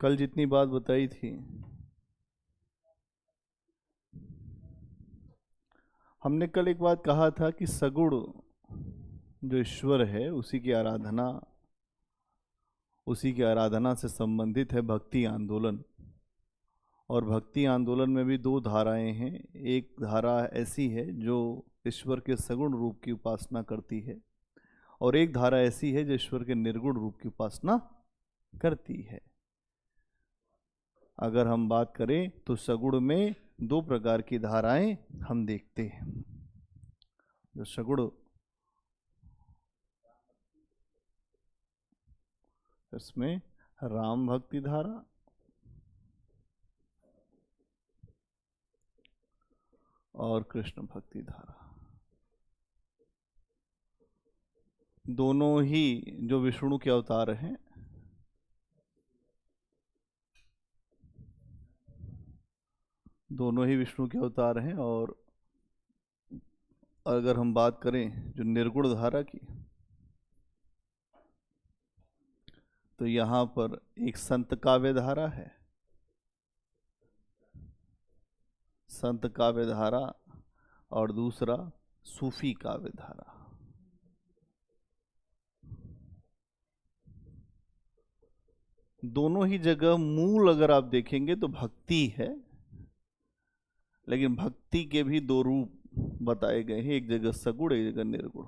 कल जितनी बात बताई थी, हमने कल एक बात कहा था कि सगुण जो ईश्वर है उसी की आराधना से संबंधित है भक्ति आंदोलन। और भक्ति आंदोलन में भी दो धाराएं हैं। एक धारा ऐसी है जो ईश्वर के सगुण रूप की उपासना करती है, और एक धारा ऐसी है जो ईश्वर के निर्गुण रूप की उपासना करती है। अगर हम बात करें तो सगुण में दो प्रकार की धाराएं हम देखते हैं। जो सगुण, इसमें राम भक्ति धारा और कृष्ण भक्ति धारा, दोनों ही जो विष्णु के अवतार हैं, दोनों ही विष्णु के अवतार हैं। और अगर हम बात करें जो निर्गुण धारा की, तो यहाँ पर एक संत काव्य धारा है, संत काव्य धारा, और दूसरा सूफी काव्य धारा। दोनों ही जगह मूल अगर आप देखेंगे तो भक्ति है, लेकिन भक्ति के भी दो रूप बताए गए हैं, एक जगह सगुण, एक जगह निर्गुण।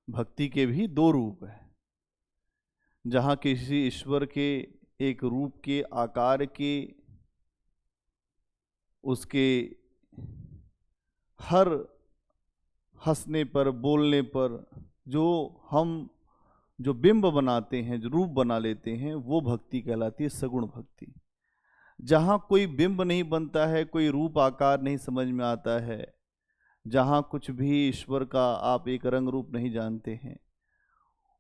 भक्ति के भी दो रूप है, जहाँ किसी ईश्वर के एक रूप के आकार के, उसके हर हंसने पर, बोलने पर जो हम जो बिंब बनाते हैं, जो रूप बना लेते हैं, वो भक्ति कहलाती है सगुण भक्ति। जहाँ कोई बिंब नहीं बनता है, कोई रूप आकार नहीं समझ में आता है, जहाँ कुछ भी ईश्वर का आप एक रंग रूप नहीं जानते हैं,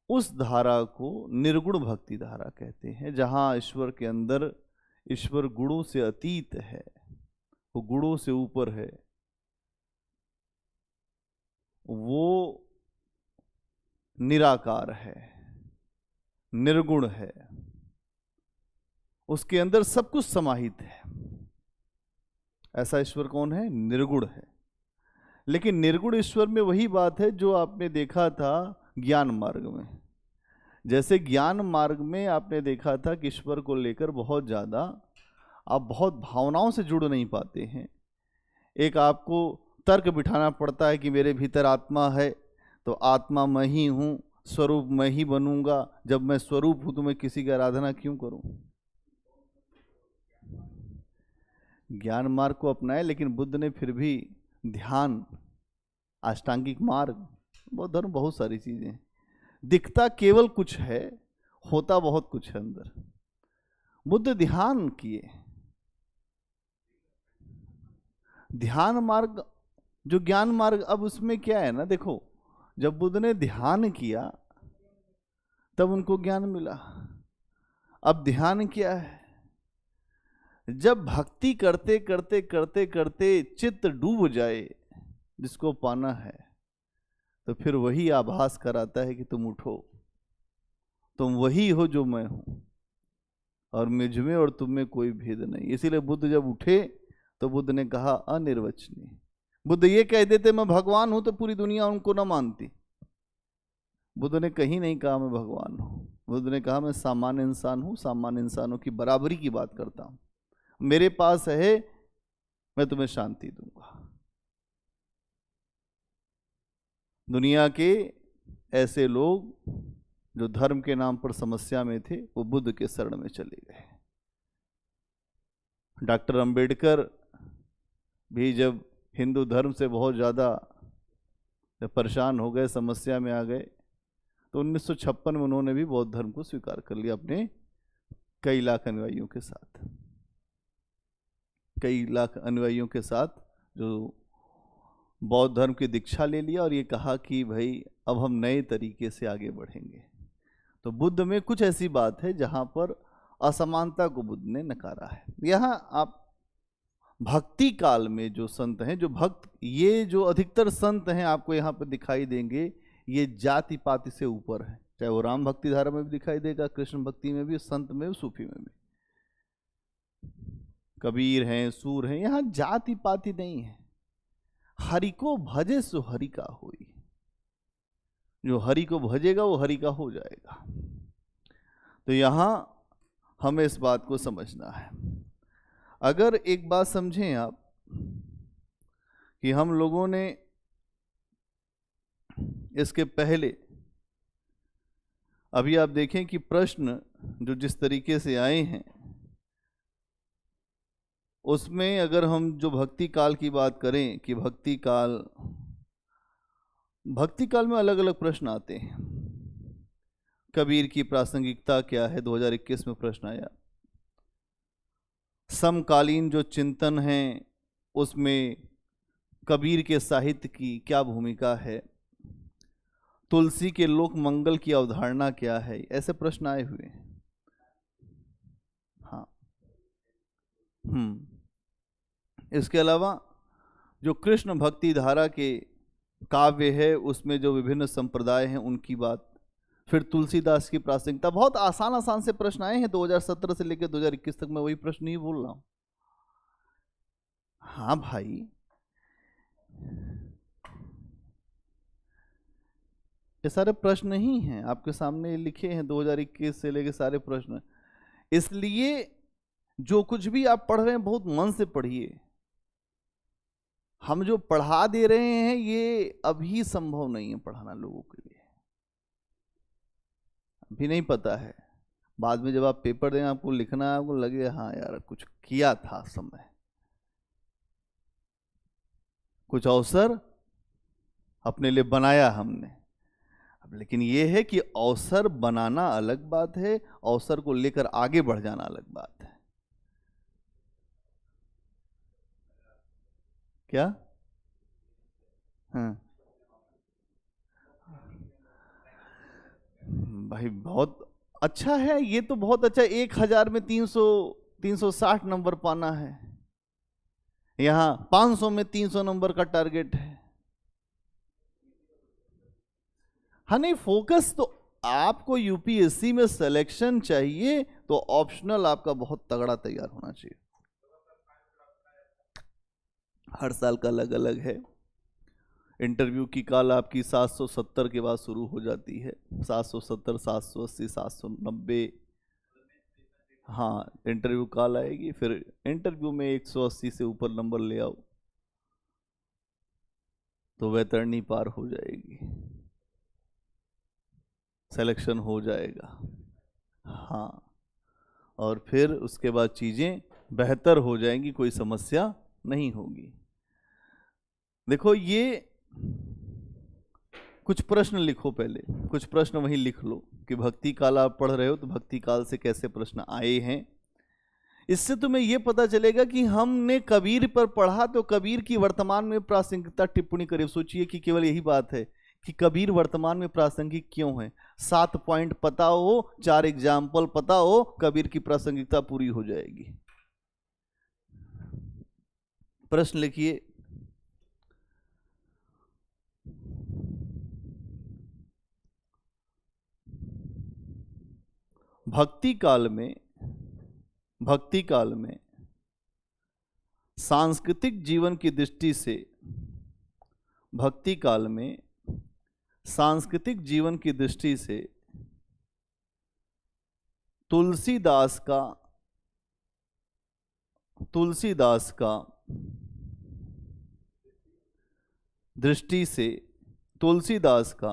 उस धारा को निर्गुण भक्ति धारा कहते हैं। जहाँ ईश्वर के अंदर ईश्वर गुणों से अतीत है, वो गुणों से ऊपर है, वो निराकार है, निर्गुण है, उसके अंदर सब कुछ समाहित है। ऐसा ईश्वर कौन है? निर्गुण है। लेकिन निर्गुण ईश्वर में वही बात है जो आपने देखा था ज्ञान मार्ग में। जैसे ज्ञान मार्ग में आपने देखा था कि ईश्वर को लेकर बहुत ज़्यादा आप बहुत भावनाओं से जुड़ नहीं पाते हैं। एक आपको तर्क बिठाना पड़ता है कि मेरे भीतर आत्मा है, तो आत्मा मैं ही हूँ, स्वरूप मैं ही बनूंगा। जब मैं स्वरूप हूँ तो मैं किसी की आराधना क्यों करूँ? ज्ञान मार्ग को अपनाए, लेकिन बुद्ध ने फिर भी ध्यान, अष्टांगिक मार्ग, बहुत धर्म, बहुत सारी चीजें, दिखता केवल कुछ है, होता बहुत कुछ है अंदर। बुद्ध ध्यान किए, ध्यान मार्ग जो ज्ञान मार्ग, अब उसमें क्या है ना, देखो जब बुद्ध ने ध्यान किया तब उनको ज्ञान मिला। अब ध्यान क्या है? जब भक्ति करते करते करते करते चित्त डूब जाए, जिसको पाना है, तो फिर वही आभास कराता है कि तुम उठो, तुम वही हो जो मैं हूं, और मुझ में और तुम में कोई भेद नहीं। इसीलिए बुद्ध जब उठे तो बुद्ध ने कहा अनिर्वचनीय। बुद्ध ये कह देते मैं भगवान हूं तो पूरी दुनिया उनको न मानती। बुद्ध ने कहीं नहीं कहा मैं भगवान हूं। बुद्ध ने कहा मैं सामान्य इंसान हूं, सामान्य इंसानों की बराबरी की बात करता हूं, मेरे पास है, मैं तुम्हें शांति दूंगा। दुनिया के ऐसे लोग जो धर्म के नाम पर समस्या में थे वो बुद्ध के शरण में चले गए। डॉक्टर अंबेडकर भी जब हिंदू धर्म से बहुत ज़्यादा जब परेशान हो गए, समस्या में आ गए, तो 1956 में उन्होंने भी बौद्ध धर्म को स्वीकार कर लिया अपने कई लाख अनुयायियों के साथ। कई लाख अनुयायियों के साथ जो बौद्ध धर्म की दीक्षा ले लिया और ये कहा कि भाई अब हम नए तरीके से आगे बढ़ेंगे। तो बुद्ध में कुछ ऐसी बात है जहाँ पर असमानता को बुद्ध ने नकारा है। यहाँ आप भक्ति काल में जो संत हैं, जो भक्त, ये जो अधिकतर संत हैं आपको यहाँ पर दिखाई देंगे, ये जाति पाति से ऊपर है। चाहे वो राम भक्ति धारा में भी दिखाई देगा, कृष्ण भक्ति में भी, संत में भी, सूफी में भी। कबीर हैं, सूर हैं, यहाँ जाति पाति नहीं है। हरि को भजे सो हरि का होई, जो हरि को भजेगा वो हरि का हो जाएगा। तो यहाँ हमें इस बात को समझना है। अगर एक बात समझें आप कि हम लोगों ने इसके पहले, अभी आप देखें कि प्रश्न जो जिस तरीके से आए हैं उसमें अगर हम जो भक्ति काल की बात करें कि भक्ति काल में अलग अलग प्रश्न आते हैं। कबीर की प्रासंगिकता क्या है, 2021 में प्रश्न आया। समकालीन जो चिंतन है उसमें कबीर के साहित्य की क्या भूमिका है, तुलसी के लोक मंगल की अवधारणा क्या है, ऐसे प्रश्न आए हुए हैं। हाँ, इसके अलावा जो कृष्ण भक्ति धारा के काव्य है उसमें जो विभिन्न संप्रदाय हैं उनकी बात, फिर तुलसीदास की प्रासंगिकता, बहुत आसान आसान से प्रश्न आए हैं 2017 से लेकर 2021 तक। मैं वही प्रश्न ही बोल रहा हूं। हाँ भाई, ये सारे प्रश्न ही हैं आपके सामने लिखे हैं, 2021 से लेकर सारे प्रश्न। इसलिए जो कुछ भी आप पढ़ रहे हैं बहुत मन से पढ़िए। हम जो पढ़ा दे रहे हैं ये अभी संभव नहीं है पढ़ाना लोगों के लिए, अभी नहीं पता है। बाद में जब आप पेपर दें, आपको लिखना, आपको लगे हाँ यार कुछ किया था समय, कुछ अवसर अपने लिए बनाया हमने। अब लेकिन ये है कि अवसर बनाना अलग बात है, अवसर को लेकर आगे बढ़ जाना अलग बात है। क्या? हाँ भाई, बहुत अच्छा है, ये तो बहुत अच्छा। 1000 में 360 नंबर पाना है, यहाँ 500 में 300 नंबर का टारगेट है। हाँ नहीं, फोकस तो आपको यूपीएससी में सिलेक्शन चाहिए तो ऑप्शनल आपका बहुत तगड़ा तैयार होना चाहिए। हर साल का अलग अलग है। इंटरव्यू की कॉल आपकी 770 के बाद शुरू हो जाती है, 770, 780, 790। हाँ, इंटरव्यू कॉल आएगी, फिर इंटरव्यू में 180 से ऊपर नंबर ले आओ तो वैतरणी पार हो जाएगी, सिलेक्शन हो जाएगा। हाँ, और फिर उसके बाद चीज़ें बेहतर हो जाएंगी, कोई समस्या नहीं होगी। देखो, ये कुछ प्रश्न लिखो, पहले कुछ प्रश्न वहीं लिख लो कि भक्ति काल आप पढ़ रहे हो तो भक्ति काल से कैसे प्रश्न आए हैं। इससे तुम्हें यह पता चलेगा कि हमने कबीर पर पढ़ा तो कबीर की वर्तमान में प्रासंगिकता टिप्पणी करें। सोचिए कि केवल यही बात है कि कबीर वर्तमान में प्रासंगिक क्यों है। 7 पॉइंट पता हो, 4 एग्जाम्पल पता हो, कबीर की प्रासंगिकता पूरी हो जाएगी। प्रश्न लिखिए, भक्ति काल में सांस्कृतिक जीवन की दृष्टि से, भक्ति काल में सांस्कृतिक जीवन की दृष्टि से तुलसीदास का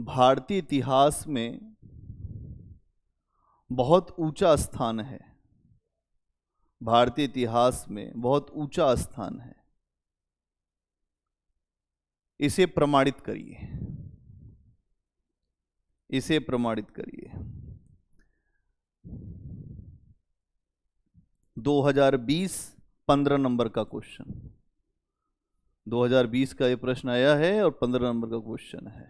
भारतीय इतिहास में बहुत ऊंचा स्थान है। भारतीय इतिहास में बहुत ऊंचा स्थान है। इसे प्रमाणित करिए, इसे प्रमाणित करिए। 2020 15 नंबर का क्वेश्चन, 2020 का ये प्रश्न आया है और 15 नंबर का क्वेश्चन है।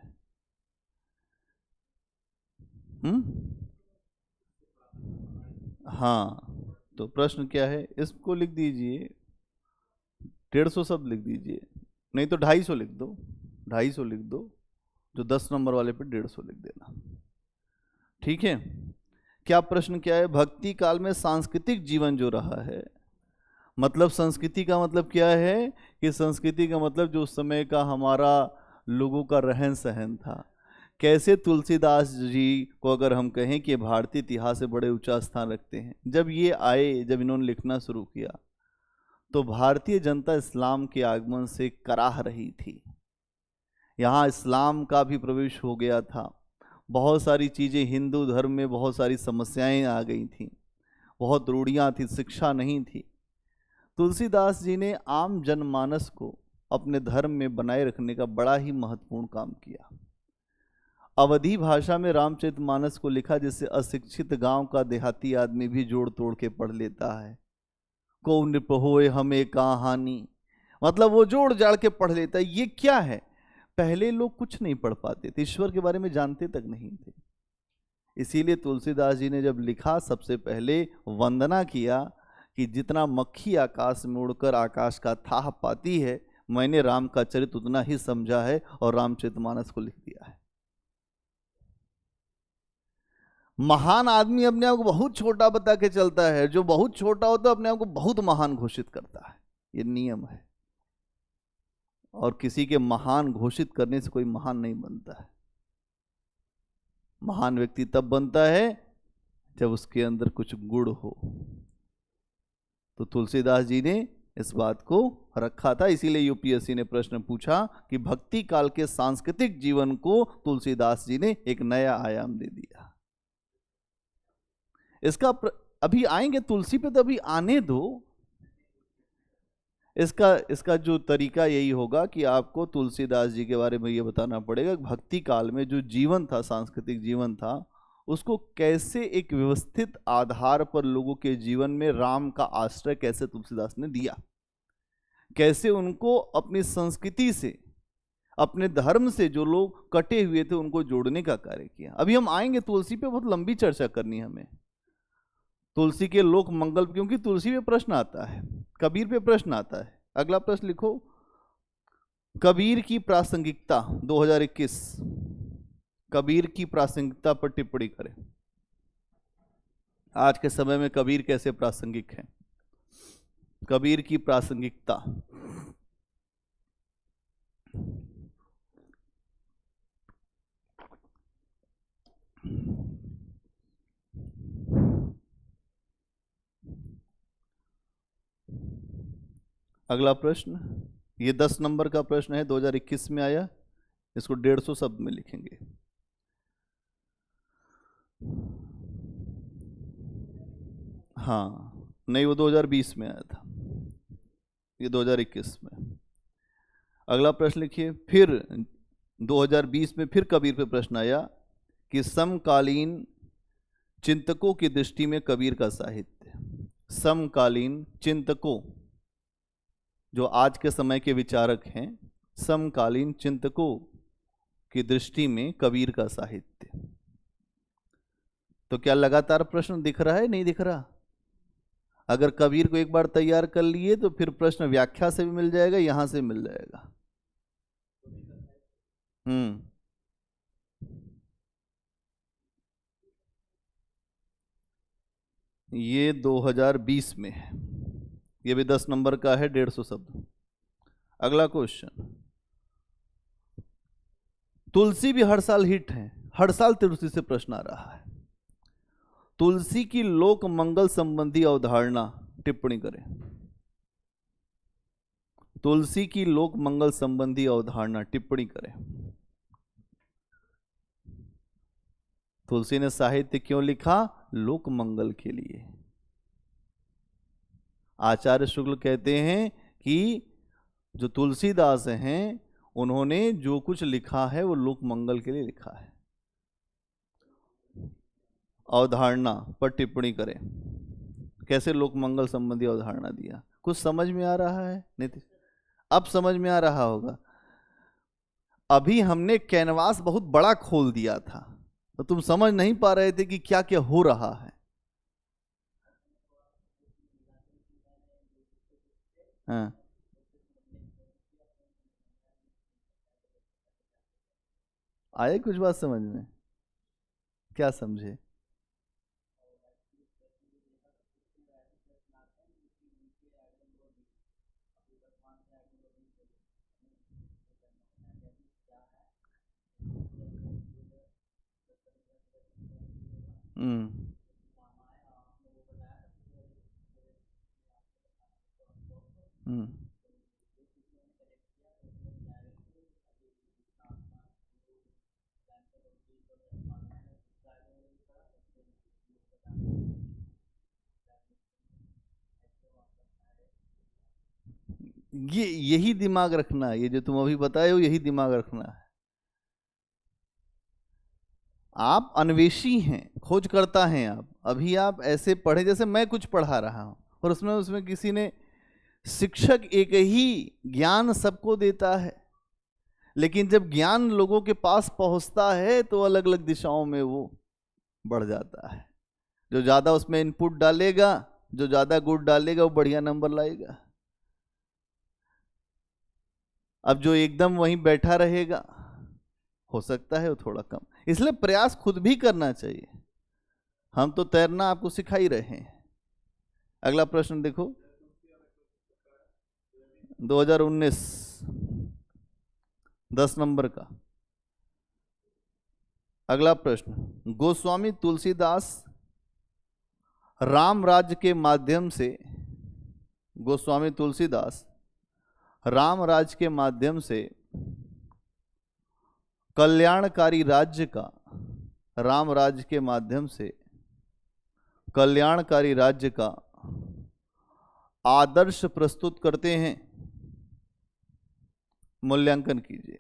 हाँ, तो प्रश्न क्या है इसको लिख दीजिए, 150 शब्द लिख दीजिए, नहीं तो 250 लिख दो, 250 लिख दो, जो 10 नंबर वाले पे 150 लिख देना। ठीक है। क्या प्रश्न क्या है? भक्ति काल में सांस्कृतिक जीवन जो रहा है, मतलब संस्कृति का मतलब क्या है कि संस्कृति का मतलब जो उस समय का हमारा लोगों का रहन सहन था। कैसे तुलसीदास जी को अगर हम कहें कि भारतीय इतिहास से बड़े ऊंचा स्थान रखते हैं, जब ये आए, जब इन्होंने लिखना शुरू किया तो भारतीय जनता इस्लाम के आगमन से कराह रही थी। यहाँ इस्लाम का भी प्रवेश हो गया था। बहुत सारी चीज़ें, हिंदू धर्म में बहुत सारी समस्याएं आ गई थीं, बहुत रूढ़ियाँ थी, शिक्षा नहीं थी। तुलसीदास जी ने आम जनमानस को अपने धर्म में बनाए रखने का बड़ा ही महत्वपूर्ण काम किया। अवधी भाषा में रामचरितमानस को लिखा, जिससे अशिक्षित गांव का देहाती आदमी भी जोड़ तोड़ के पढ़ लेता है। को नृप होए हमें कहानी, मतलब वो जोड़ जाड़ के पढ़ लेता है। ये क्या है? पहले लोग कुछ नहीं पढ़ पाते थे, ईश्वर के बारे में जानते तक नहीं थे। इसीलिए तुलसीदास जी ने जब लिखा, सबसे पहले वंदना किया कि जितना मक्खी आकाश में उड़कर आकाश का थाह पाती है, मैंने राम का चरित्र उतना ही समझा है और रामचरितमानस को लिख दिया है। महान आदमी अपने आप को बहुत छोटा बता के चलता है, जो बहुत छोटा होता है अपने आप को बहुत महान घोषित करता है। ये नियम है, और किसी के महान घोषित करने से कोई महान नहीं बनता है। महान व्यक्ति तब बनता है जब उसके अंदर कुछ गुण हो। तो तुलसीदास जी ने इस बात को रखा था, इसीलिए यूपीएससी ने प्रश्न पूछा कि भक्ति काल के सांस्कृतिक जीवन को तुलसीदास जी ने एक नया आयाम दे दिया। इसका अभी आएंगे तुलसी पे, तो अभी आने दो। इसका जो तरीका यही होगा कि आपको तुलसीदास जी के बारे में ये बताना पड़ेगा, भक्ति काल में जो जीवन था, सांस्कृतिक जीवन था, उसको कैसे एक व्यवस्थित आधार पर लोगों के जीवन में राम का आश्रय कैसे तुलसीदास ने दिया, कैसे उनको अपनी संस्कृति से, अपने धर्म से जो लोग कटे हुए थे उनको जोड़ने का कार्य किया। अभी हम आएंगे तुलसी पे, बहुत लंबी चर्चा करनी है हमें, तुलसी के लोक मंगल, क्योंकि तुलसी पे प्रश्न आता है, कबीर पे प्रश्न आता है। अगला प्रश्न लिखो, कबीर की प्रासंगिकता 2021, कबीर की प्रासंगिकता पर टिप्पणी करें। आज के समय में कबीर कैसे प्रासंगिक है? कबीर की प्रासंगिकता। अगला प्रश्न, ये 10 नंबर का प्रश्न है, 2021 में आया, इसको 150 शब्द में लिखेंगे। हाँ, नहीं, वो 2020 में आया था, ये 2021 में। अगला प्रश्न लिखिए, फिर 2020 में फिर कबीर पे प्रश्न आया कि समकालीन चिंतकों की दृष्टि में कबीर का साहित्य, समकालीन चिंतकों, जो आज के समय के विचारक हैं, समकालीन चिंतकों की दृष्टि में कबीर का साहित्य। तो क्या लगातार प्रश्न दिख रहा है, नहीं दिख रहा? अगर कबीर को एक बार तैयार कर लिए तो फिर प्रश्न व्याख्या से भी मिल जाएगा, यहां से मिल जाएगा। ये 2020 में है, ये भी 10 नंबर का है, 150 शब्द। अगला क्वेश्चन, तुलसी भी हर साल हिट है, हर साल तुलसी से प्रश्न आ रहा है। तुलसी की लोक मंगल संबंधी अवधारणा, टिप्पणी करें। तुलसी की लोक मंगल संबंधी अवधारणा, टिप्पणी करें। तुलसी ने साहित्य क्यों लिखा? लोक मंगल के लिए। आचार्य शुक्ल कहते हैं कि जो तुलसीदास हैं उन्होंने जो कुछ लिखा है वो लोक मंगल के लिए लिखा है। अवधारणा पर टिप्पणी करें, कैसे लोक मंगल संबंधी अवधारणा दिया। कुछ समझ में आ रहा है नीतीश? अब समझ में आ रहा होगा। अभी हमने कैनवास बहुत बड़ा खोल दिया था तो तुम समझ नहीं पा रहे थे कि क्या क्या हो रहा है। हाँ, आए कुछ बात समझ में? क्या समझे? हम्म हम्म ये यही दिमाग रखना है, ये जो तुम अभी बताए हो यही दिमाग रखना है। आप अन्वेषी हैं, खोजकर्ता हैं। आप अभी आप ऐसे पढ़े जैसे मैं कुछ पढ़ा रहा हूं और उसमें उसमें किसी ने, शिक्षक एक ही ज्ञान सबको देता है, लेकिन जब ज्ञान लोगों के पास पहुंचता है तो अलग अलग दिशाओं में वो बढ़ जाता है। जो ज्यादा उसमें इनपुट डालेगा, जो ज्यादा गुड़ डालेगा वो बढ़िया नंबर लाएगा। अब जो एकदम वहीं बैठा रहेगा हो सकता है वो थोड़ा कम। इसलिए प्रयास खुद भी करना चाहिए। हम तो तैरना आपको सिखा ही रहे हैं। अगला प्रश्न देखो, 2019 10 नंबर का अगला प्रश्न। गोस्वामी तुलसीदास राम राज्य के माध्यम से, गोस्वामी तुलसीदास राम राज्य के माध्यम से कल्याणकारी राज्य का, राम राज्य के माध्यम से कल्याणकारी राज्य का आदर्श प्रस्तुत करते हैं। मूल्यांकन कीजिए।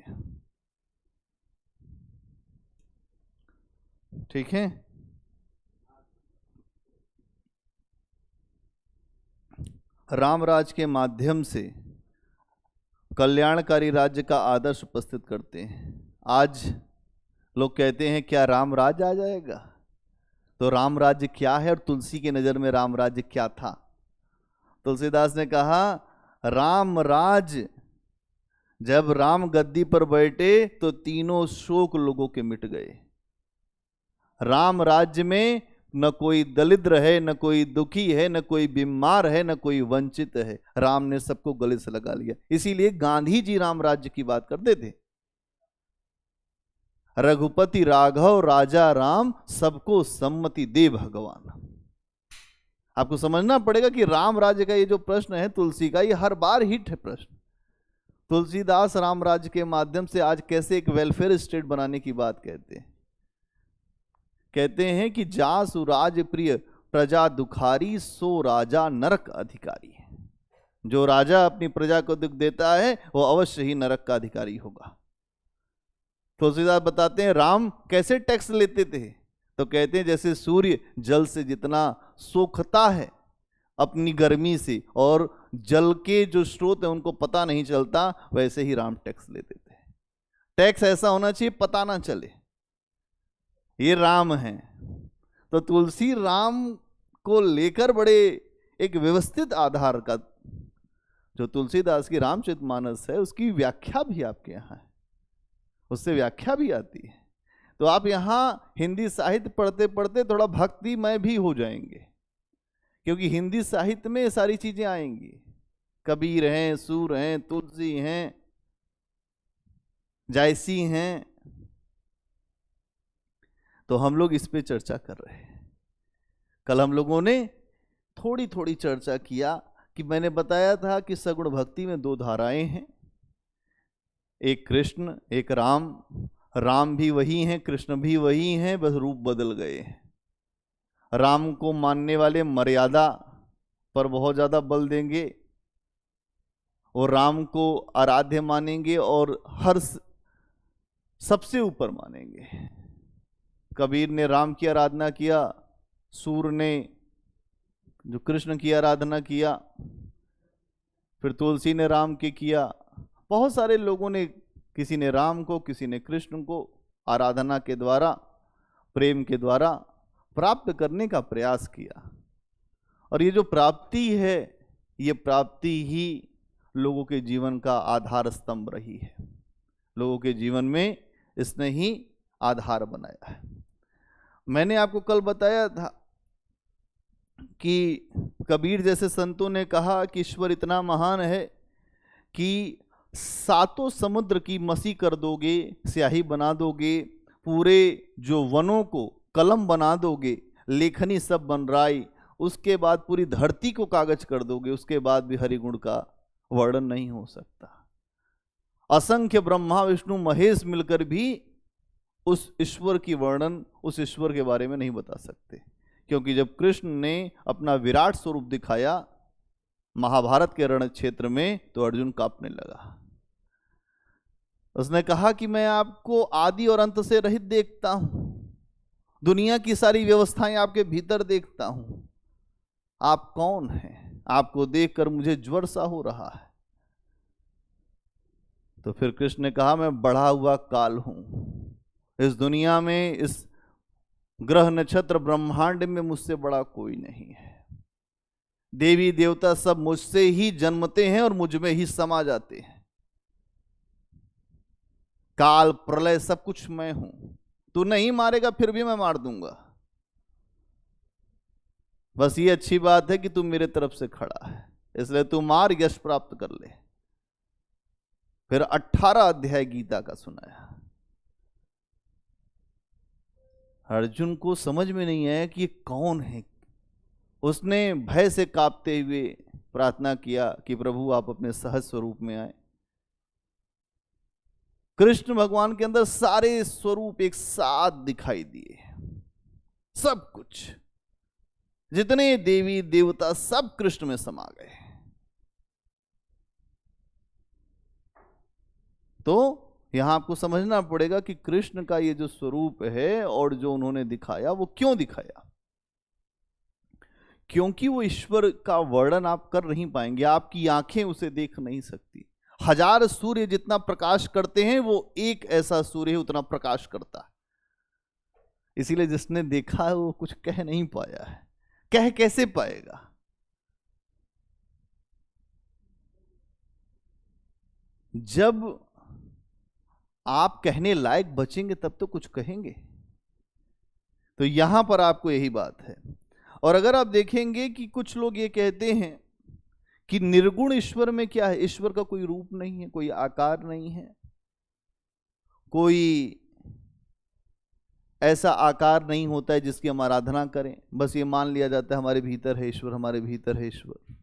ठीक है, राम राज्य के माध्यम से कल्याणकारी राज्य का आदर्श प्रस्तुत करते हैं। आज लोग कहते हैं क्या राम राज्य आ जाएगा? तो राम राज्य क्या है और तुलसी की नजर में राम राज्य क्या था? तुलसीदास ने कहा राम राज्य, जब राम गद्दी पर बैठे तो तीनों शोक लोगों के मिट गए। राम राज्य में न कोई दलिद्र है, न कोई दुखी है, न कोई बीमार है, न कोई वंचित है। राम ने सबको गले से लगा लिया। इसीलिए गांधी जी राम राज्य की बात करते थे। रघुपति राघव राजा राम, सबको सम्मति दे भगवान। आपको समझना पड़ेगा कि राम राज्य का ये जो प्रश्न है तुलसी का, ये हर बार हिट है प्रश्न। तुलसीदास राम राज्य के माध्यम से आज कैसे एक वेलफेयर स्टेट बनाने की बात कहते हैं। कहते हैं कि जासु राज प्रिय प्रजा दुखारी, सो राजा नरक अधिकारी। जो राजा अपनी प्रजा को दुख देता है वो अवश्य ही नरक का अधिकारी होगा। तुलसीदास बताते हैं राम कैसे टैक्स लेते थे। तो कहते हैं जैसे सूर्य जल से जितना सोखता है अपनी गर्मी से, और जल के जो स्रोत है उनको पता नहीं चलता, वैसे ही राम टैक्स लेते थे। टैक्स ऐसा होना चाहिए पता ना चले ये राम है। तो तुलसी राम को लेकर बड़े एक व्यवस्थित आधार का, जो तुलसीदास की रामचरितमानस है उसकी व्याख्या भी आपके यहाँ है, उससे व्याख्या भी आती है। तो आप यहाँ हिंदी साहित्य पढ़ते पढ़ते थोड़ा भक्तिमय भी हो जाएंगे, क्योंकि हिंदी साहित्य में ये सारी चीजें आएंगी। कबीर हैं, सूर हैं, तुलसी हैं, जायसी हैं। तो हम लोग इस पे चर्चा कर रहे हैं। कल हम लोगों ने थोड़ी थोड़ी चर्चा किया कि मैंने बताया था कि सगुण भक्ति में दो धाराएं हैं, एक कृष्ण एक राम। राम भी वही हैं, कृष्ण भी वही हैं, बस रूप बदल गए हैं। राम को मानने वाले मर्यादा पर बहुत ज़्यादा बल देंगे और राम को आराध्य मानेंगे और हर सबसे ऊपर मानेंगे। कबीर ने राम की आराधना किया, सूर ने जो कृष्ण की आराधना किया, फिर तुलसी ने राम की किया। बहुत सारे लोगों ने, किसी ने राम को, किसी ने कृष्ण को आराधना के द्वारा, प्रेम के द्वारा प्राप्त करने का प्रयास किया। और ये जो प्राप्ति है, ये प्राप्ति ही लोगों के जीवन का आधार स्तंभ रही है। लोगों के जीवन में इसने ही आधार बनाया है। मैंने आपको कल बताया था कि कबीर जैसे संतों ने कहा कि ईश्वर इतना महान है कि सातों समुद्र की मसी कर दोगे, स्याही बना दोगे, पूरे जो वनों को कलम बना दोगे, लेखनी सब बन राई, उसके बाद पूरी धरती को कागज कर दोगे, उसके बाद भी हरिगुण का वर्णन नहीं हो सकता। असंख्य ब्रह्मा विष्णु महेश मिलकर भी उस ईश्वर की वर्णन, उस ईश्वर के बारे में नहीं बता सकते। क्योंकि जब कृष्ण ने अपना विराट स्वरूप दिखाया महाभारत के रण क्षेत्र में, तो अर्जुन कांपने लगा। उसने कहा कि मैं आपको आदि और अंत से रहित देखता हूं, दुनिया की सारी व्यवस्थाएं आपके भीतर देखता हूं, आप कौन हैं? आपको देखकर मुझे ज्वर सा हो रहा है। तो फिर कृष्ण ने कहा, मैं बढ़ा हुआ काल हूं, इस दुनिया में, इस ग्रह नक्षत्र ब्रह्मांड में मुझसे बड़ा कोई नहीं है। देवी देवता सब मुझसे ही जन्मते हैं और मुझ में ही समा जाते हैं। काल प्रलय सब कुछ मैं हूं। तू नहीं मारेगा फिर भी मैं मार दूंगा, बस ये अच्छी बात है कि तू मेरे तरफ से खड़ा है, इसलिए तू मार, यश प्राप्त कर ले। फिर 18 अध्याय गीता का सुनाया। अर्जुन को समझ में नहीं आया कि ये कौन है। उसने भय से कांपते हुए प्रार्थना किया कि प्रभु आप अपने सहज स्वरूप में आए। कृष्ण भगवान के अंदर सारे स्वरूप एक साथ दिखाई दिए, सब कुछ, जितने देवी देवता सब कृष्ण में समा गए। तो यहां आपको समझना पड़ेगा कि कृष्ण का ये जो स्वरूप है और जो उन्होंने दिखाया, वो क्यों दिखाया? क्योंकि वो ईश्वर का वर्णन आप कर नहीं पाएंगे, आपकी आंखें उसे देख नहीं सकती। 1000 सूर्य जितना प्रकाश करते हैं, वो एक ऐसा सूर्य उतना प्रकाश करता है। इसीलिए जिसने देखा है वो कुछ कह नहीं पाया है। कह कैसे पाएगा? जब आप कहने लायक बचेंगे तब तो कुछ कहेंगे। तो यहां पर आपको यही बात है। और अगर आप देखेंगे कि कुछ लोग ये कहते हैं कि निर्गुण ईश्वर में क्या है, ईश्वर का कोई रूप नहीं है, कोई आकार नहीं है, कोई ऐसा आकार नहीं होता है जिसकी हम आराधना करें। बस ये मान लिया जाता है हमारे भीतर है ईश्वर, हमारे भीतर है ईश्वर।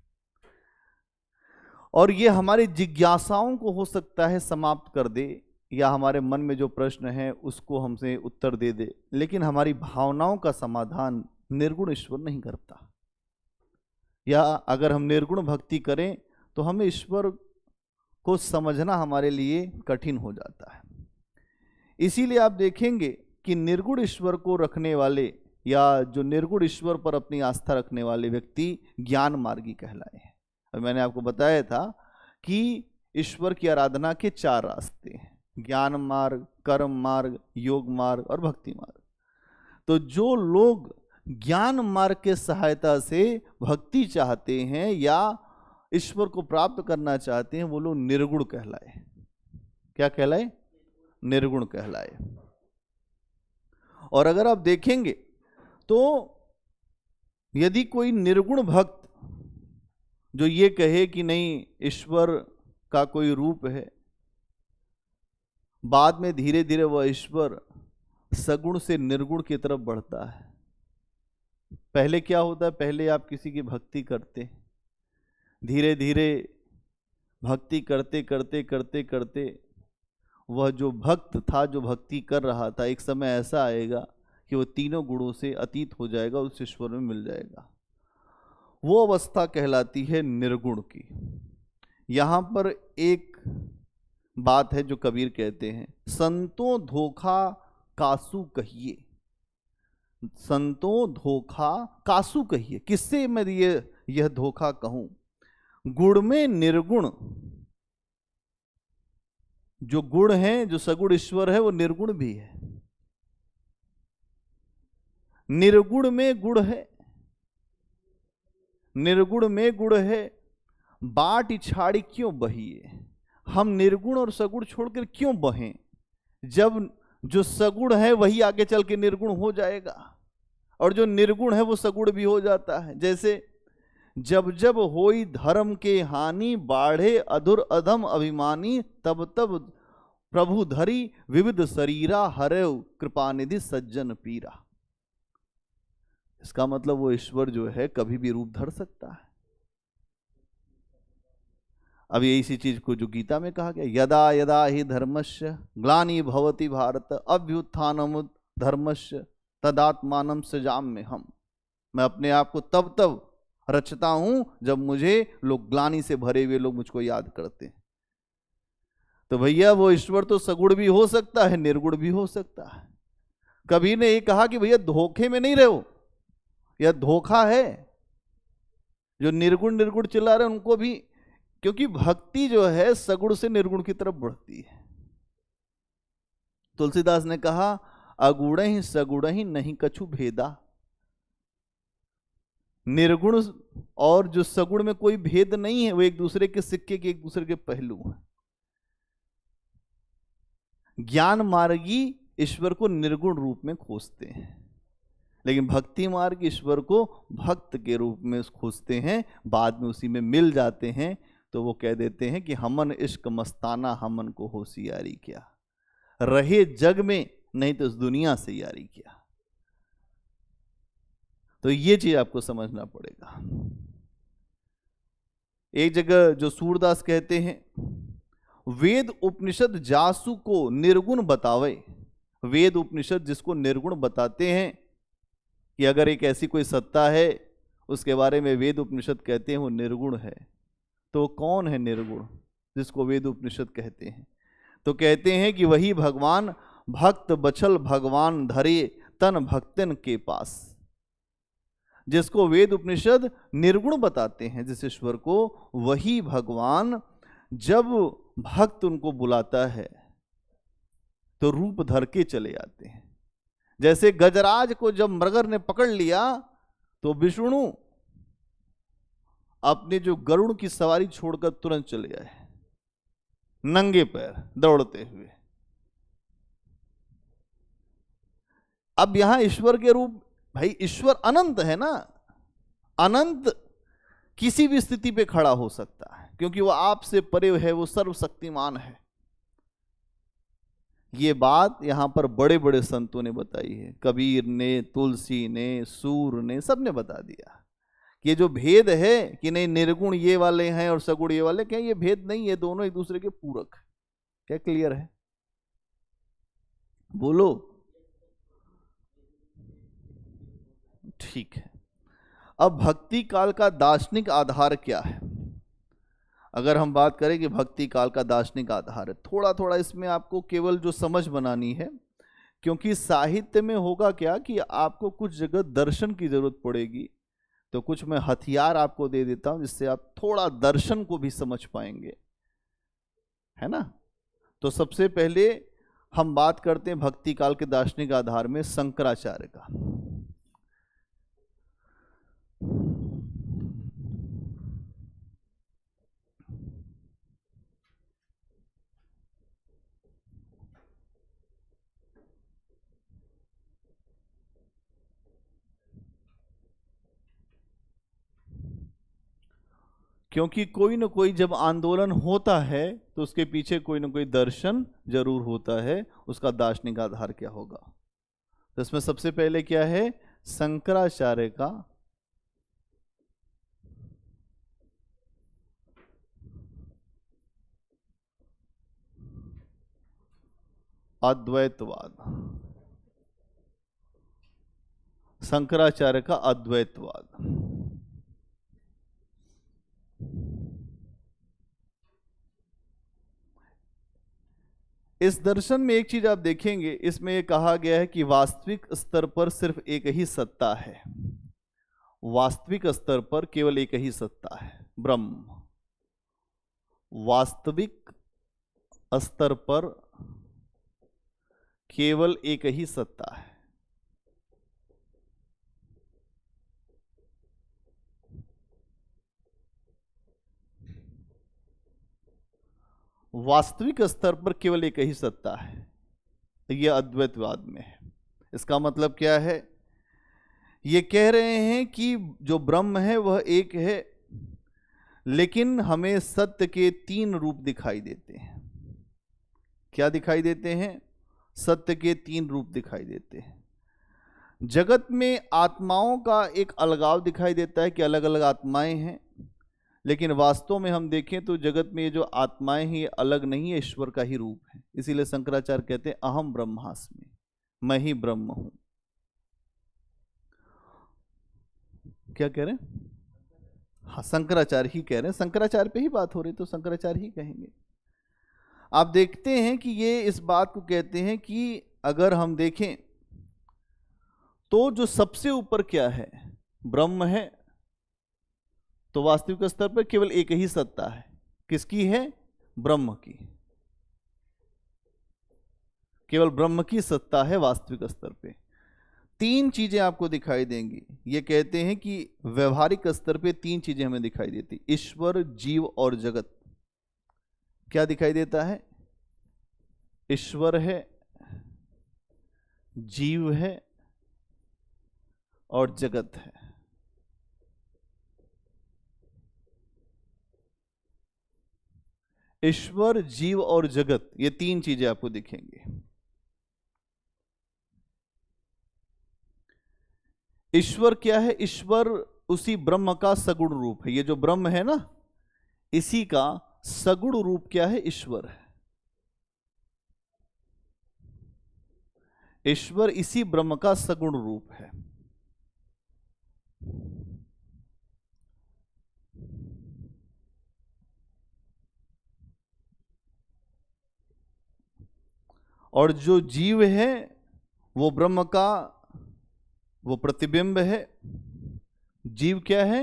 और ये हमारी जिज्ञासाओं को हो सकता है समाप्त कर दे, या हमारे मन में जो प्रश्न है उसको हमसे उत्तर दे दे, लेकिन हमारी भावनाओं का समाधान निर्गुण ईश्वर नहीं करता। या अगर हम निर्गुण भक्ति करें तो हमें ईश्वर को समझना हमारे लिए कठिन हो जाता है। इसीलिए आप देखेंगे कि निर्गुण ईश्वर को रखने वाले, या जो निर्गुण ईश्वर पर अपनी आस्था रखने वाले व्यक्ति ज्ञान मार्गी कहलाए हैं। और मैंने आपको बताया था कि ईश्वर की आराधना के 4 रास्ते हैं, ज्ञान मार्ग, कर्म मार्ग, योग मार्ग और भक्ति मार्ग। तो जो लोग ज्ञान मार्ग के सहायता से भक्ति चाहते हैं या ईश्वर को प्राप्त करना चाहते हैं, वो लोग निर्गुण कहलाए। क्या कहलाए? निर्गुण कहलाए। और अगर आप देखेंगे तो यदि कोई निर्गुण भक्त जो ये कहे कि नहीं ईश्वर का कोई रूप है, बाद में धीरे धीरे वह ईश्वर सगुण से निर्गुण की तरफ बढ़ता है। पहले क्या होता है? पहले आप किसी की भक्ति करते, धीरे धीरे भक्ति करते करते करते करते वह जो भक्त था, जो भक्ति कर रहा था, एक समय ऐसा आएगा कि वह तीनों गुणों से अतीत हो जाएगा, उस ईश्वर में मिल जाएगा। वो अवस्था कहलाती है निर्गुण की। यहां पर एक बात है जो कबीर कहते हैं, संतों धोखा कासू कहिए। संतों धोखा कासू कहिए, किससे मैं यह धोखा कहूं? गुण में निर्गुण, जो गुण है, जो सगुण ईश्वर है, वो निर्गुण भी है। निर्गुण में गुण है, निर्गुण में गुण है, बाट छाड़ी क्यों बहिए। हम निर्गुण और सगुण छोड़कर क्यों बहें, जब जो सगुण है वही आगे चल के निर्गुण हो जाएगा, और जो निर्गुण है वो सगुण भी हो जाता है। जैसे जब जब होई धर्म के हानि, बाढ़े अधुर अधम अभिमानी, तब तब प्रभु धरी विविध शरीरा, हरेव कृपानिधि सज्जन पीरा। इसका मतलब वो ईश्वर जो है कभी भी रूप धर सकता है। अब ये इसी चीज को जो गीता में कहा गया, यदा यदा ही धर्मस्य ग्लानि भवति भारत, अभ्युत्थानम धर्मस्य तदात्मानम सृजाम्य हम। मैं अपने आप को तब तब रचता हूं जब मुझे लोग, ग्लानि से भरे हुए लोग मुझको याद करते हैं। तो भैया वो ईश्वर तो सगुण भी हो सकता है, निर्गुण भी हो सकता है। कभी ने ये कहा कि भैया धोखे में नहीं रहो, यह धोखा है। जो निर्गुण निर्गुण चिल्ला रहे हैं उनको भी, क्योंकि भक्ति जो है सगुण से निर्गुण की तरफ बढ़ती है। तुलसीदास ने कहा, अगुण ही सगुण ही नहीं कछु भेदा। निर्गुण और जो सगुण में कोई भेद नहीं है, वो एक दूसरे के सिक्के के एक दूसरे के पहलू हैं। ज्ञान मार्गी ईश्वर को निर्गुण रूप में खोजते हैं, लेकिन भक्ति मार्ग ईश्वर को भक्त के रूप में खोजते हैं, बाद में उसी में मिल जाते हैं। तो वो कह देते हैं कि हमन इश्क मस्ताना, हमन को होशियारी क्या, रहे जग में नहीं तो इस दुनिया से यारी क्या। तो ये चीज आपको समझना पड़ेगा। एक जगह जो सूरदास कहते हैं, वेद उपनिषद जासु को निर्गुण बतावे। वेद उपनिषद जिसको निर्गुण बताते हैं कि अगर एक ऐसी कोई सत्ता है उसके बारे में वेद उपनिषद कहते हैं वो निर्गुण है, तो कौन है निर्गुण जिसको वेद उपनिषद कहते हैं? तो कहते हैं कि वही भगवान, भक्त बछल भगवान धरे तन भक्तन के पास। जिसको वेद उपनिषद निर्गुण बताते हैं जिस ईश्वर को, वही भगवान जब भक्त उनको बुलाता है तो रूप धर के चले आते हैं। जैसे गजराज को जब मृगर ने पकड़ लिया तो विष्णु अपने जो गरुड़ की सवारी छोड़कर तुरंत चले आए, नंगे पैर दौड़ते हुए। अब यहां ईश्वर के रूप, भाई ईश्वर अनंत है ना, अनंत किसी भी स्थिति पे खड़ा हो सकता है क्योंकि वो आपसे परे है, वो सर्वशक्तिमान है। ये बात यहां पर बड़े बड़े संतों ने बताई है, कबीर ने, तुलसी ने, सूर ने, सब ने बता दिया। ये जो भेद है कि नहीं निर्गुण ये वाले हैं और सगुण ये वाले, क्या ये भेद नहीं है, दोनों एक दूसरे के पूरक। क्या क्लियर है? बोलो। ठीक है। अब भक्ति काल का दार्शनिक आधार क्या है? अगर हम बात करें कि भक्ति काल का दार्शनिक आधार है, थोड़ा थोड़ा इसमें आपको केवल जो समझ बनानी है, क्योंकि साहित्य में होगा क्या कि आपको कुछ जगह दर्शन की जरूरत पड़ेगी, तो कुछ मैं हथियार आपको दे देता हूं जिससे आप थोड़ा दर्शन को भी समझ पाएंगे, है ना। तो सबसे पहले हम बात करते हैं भक्ति काल के दार्शनिक आधार में शंकराचार्य का। क्योंकि कोई ना कोई जब आंदोलन होता है तो उसके पीछे कोई ना कोई दर्शन जरूर होता है, उसका दार्शनिक आधार क्या होगा। तो इसमें सबसे पहले क्या है, शंकराचार्य का अद्वैतवाद, शंकराचार्य का अद्वैतवाद। इस दर्शन में एक चीज आप देखेंगे, इसमें यह कहा गया है कि वास्तविक स्तर पर सिर्फ एक ही सत्ता है, वास्तविक स्तर पर केवल एक ही सत्ता है, ब्रह्म। वास्तविक स्तर पर केवल एक ही सत्ता है। वास्तविक स्तर पर केवल एक ही सत्ता है, यह अद्वैतवाद में है। इसका मतलब क्या है? ये कह रहे हैं कि जो ब्रह्म है वह एक है, लेकिन हमें सत्य के तीन रूप दिखाई देते हैं। क्या दिखाई देते हैं? सत्य के तीन रूप दिखाई देते हैं। जगत में आत्माओं का एक अलगाव दिखाई देता है कि अलग अलग आत्माएं हैं, लेकिन वास्तव में हम देखें तो जगत में ये जो आत्माएं हैं ये अलग नहीं है, ईश्वर का ही रूप है। इसीलिए शंकराचार्य कहते हैं अहम ब्रह्मास्मि, मैं ही ब्रह्म हूं। क्या कह रहे हैं? हाँ, शंकराचार्य ही कह रहे हैं, शंकराचार्य पे ही बात हो रही तो शंकराचार्य ही कहेंगे। आप देखते हैं कि ये इस बात को कहते हैं कि अगर हम देखें तो जो सबसे ऊपर क्या है? ब्रह्म है। तो वास्तविक स्तर पर केवल एक ही सत्ता है। किसकी है? ब्रह्म की। केवल ब्रह्म की सत्ता है वास्तविक स्तर पे। तीन चीजें आपको दिखाई देंगी। ये कहते हैं कि व्यवहारिक स्तर पे तीन चीजें हमें दिखाई देती, ईश्वर, जीव और जगत। क्या दिखाई देता है? ईश्वर है, जीव है और जगत है। ईश्वर, जीव और जगत, ये तीन चीजें आपको दिखेंगी। ईश्वर क्या है? ईश्वर उसी ब्रह्म का सगुण रूप है। ये जो ब्रह्म है ना, इसी का सगुण रूप क्या है? ईश्वर है। ईश्वर इसी ब्रह्म का सगुण रूप है। और जो जीव है वो ब्रह्म का वो प्रतिबिंब है। जीव क्या है?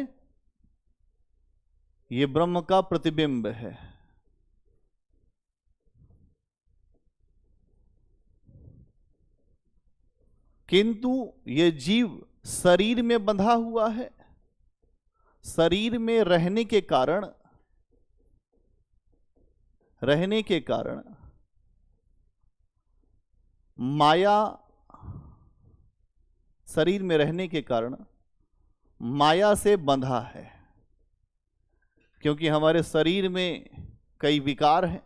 ये ब्रह्म का प्रतिबिंब है। किंतु ये जीव शरीर में बंधा हुआ है। शरीर में रहने के कारण माया, शरीर में रहने के कारण माया से बंधा है। क्योंकि हमारे शरीर में कई विकार हैं।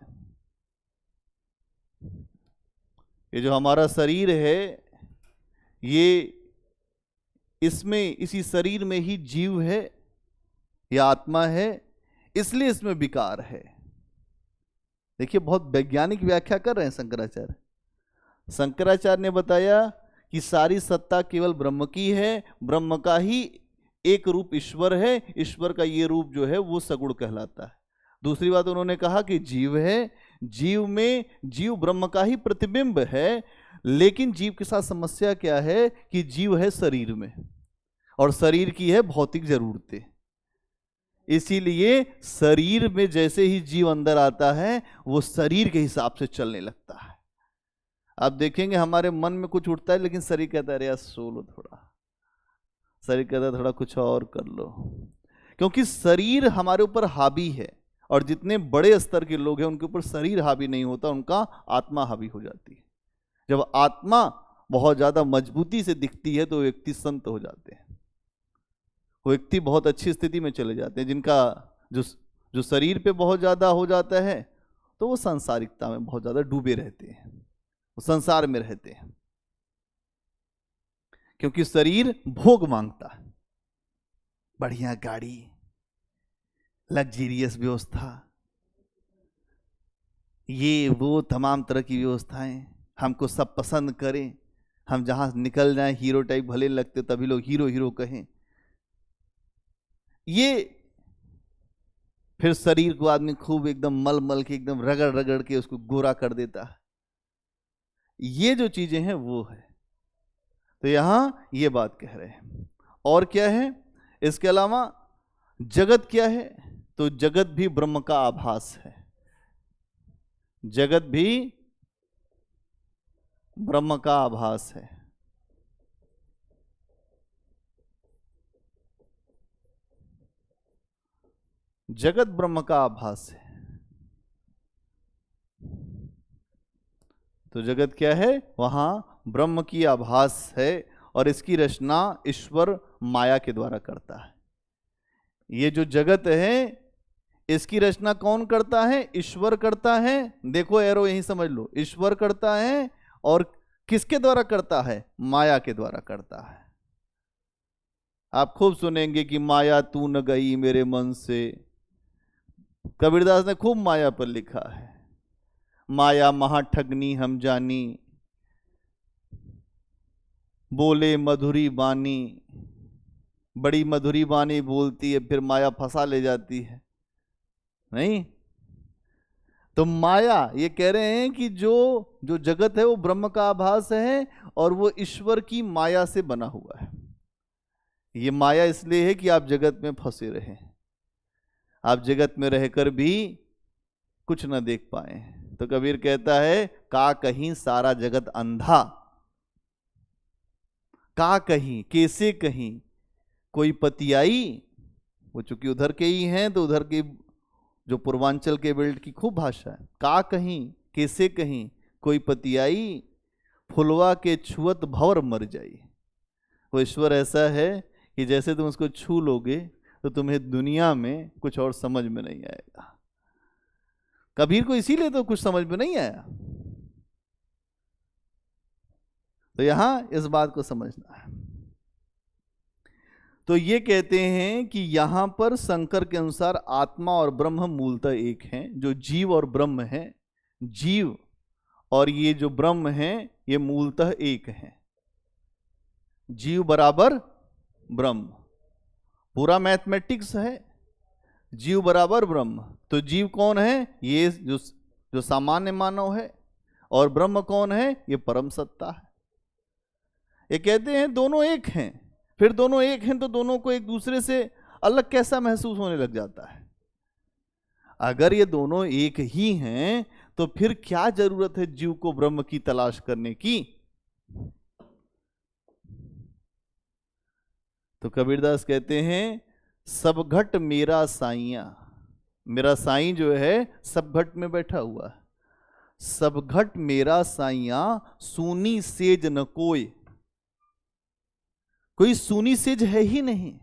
ये जो हमारा शरीर है, ये इसमें, इसी शरीर में ही जीव है या आत्मा है, इसलिए इसमें विकार है। देखिए, बहुत वैज्ञानिक व्याख्या कर रहे हैं शंकराचार्य। शंकराचार्य ने बताया कि सारी सत्ता केवल ब्रह्म की है, ब्रह्म का ही एक रूप ईश्वर है, ईश्वर का ये रूप जो है वो सगुण कहलाता है। दूसरी बात उन्होंने कहा कि जीव है, जीव में, जीव ब्रह्म का ही प्रतिबिंब है, लेकिन जीव के साथ समस्या क्या है कि जीव है शरीर में और शरीर की है भौतिक जरूरतें। इसीलिए शरीर में जैसे ही जीव अंदर आता है वो शरीर के हिसाब से चलने लगता है। आप देखेंगे हमारे मन में कुछ उठता है, लेकिन शरीर कहता है अरे यार सो लो थोड़ा, शरीर कहता है थोड़ा कुछ और कर लो। क्योंकि शरीर हमारे ऊपर हावी है, और जितने बड़े स्तर के लोग हैं उनके ऊपर शरीर हावी नहीं होता, उनका आत्मा हावी हो जाती है। जब आत्मा बहुत ज्यादा मजबूती से दिखती है तो व्यक्ति संत हो जाते हैं, वो व्यक्ति बहुत अच्छी स्थिति में चले जाते हैं। जिनका जो शरीर पे बहुत ज्यादा हो जाता है तो वो सांसारिकता में बहुत ज्यादा डूबे रहते हैं, वो संसार में रहते हैं। क्योंकि शरीर भोग मांगता है, बढ़िया गाड़ी, लग्जीरियस व्यवस्था, ये वो तमाम तरह की व्यवस्थाएं, हमको सब पसंद करें, हम जहां निकल जाएं हीरो टाइप भले लगते तभी लोग हीरो हीरो कहें। ये फिर शरीर को आदमी खूब एकदम मल मल के एकदम रगड़ रगड़ के उसको गोरा कर देता है। ये जो चीजें हैं वो है। तो यहां ये बात कह रहे हैं। और क्या है इसके अलावा? जगत क्या है? तो जगत भी ब्रह्म का आभास है। जगत भी ब्रह्म का आभास है। जगत ब्रह्म का आभास है। तो जगत क्या है? वहां ब्रह्म की आभास है और इसकी रचना ईश्वर माया के द्वारा करता है। ये जो जगत है इसकी रचना कौन करता है? ईश्वर करता है। देखो एरो यही समझ लो, ईश्वर करता है और किसके द्वारा करता है? माया के द्वारा करता है। आप खूब सुनेंगे कि माया तू न गई मेरे मन से। कबीरदास ने खूब माया पर लिखा है। माया महाठगनी हम जानी, बोले मधुरी बानी। बड़ी मधुरी बानी बोलती है, फिर माया फंसा ले जाती है। नहीं तो माया ये कह रहे हैं कि जो जो जगत है वो ब्रह्म का आभास है और वो ईश्वर की माया से बना हुआ है। ये माया इसलिए है कि आप जगत में फंसे रहे, आप जगत में रहकर भी कुछ न देख पाए। तो कबीर कहता है का कहीं सारा जगत अंधा, का कहीं कैसे कहीं कोई पतियाई। वो चूंकि उधर के ही हैं तो उधर की जो पूर्वांचल के बेल्ट की खूब भाषा है। का कहीं कैसे कहीं कोई पतियाई, फुलवा के छुअत भंवर मर जाई। वो ईश्वर ऐसा है कि जैसे तुम उसको छू लोगे तो तुम्हें दुनिया में कुछ और समझ में नहीं आएगा। कबीर को इसीलिए तो कुछ समझ में नहीं आया। तो यहां इस बात को समझना है। तो ये कहते हैं कि यहां पर शंकर के अनुसार आत्मा और ब्रह्म मूलतः एक हैं। जो जीव और ब्रह्म है, जीव और ये जो ब्रह्म है ये मूलतः एक हैं। जीव बराबर ब्रह्म, पूरा मैथमेटिक्स है। जीव बराबर ब्रह्म। तो जीव कौन है? ये जो सामान्य मानव है। और ब्रह्म कौन है? ये परम सत्ता है। ये कहते हैं दोनों एक हैं। फिर दोनों एक हैं तो दोनों को एक दूसरे से अलग कैसा महसूस होने लग जाता है? अगर ये दोनों एक ही हैं तो फिर क्या जरूरत है जीव को ब्रह्म की तलाश करने की? तो कबीरदास कहते हैं सब घट मेरा साइया। मेरा साईं जो है सब घट में बैठा हुआ है। सब घट मेरा साइया सूनी सेज न कोई सूनी सेज है ही नहीं।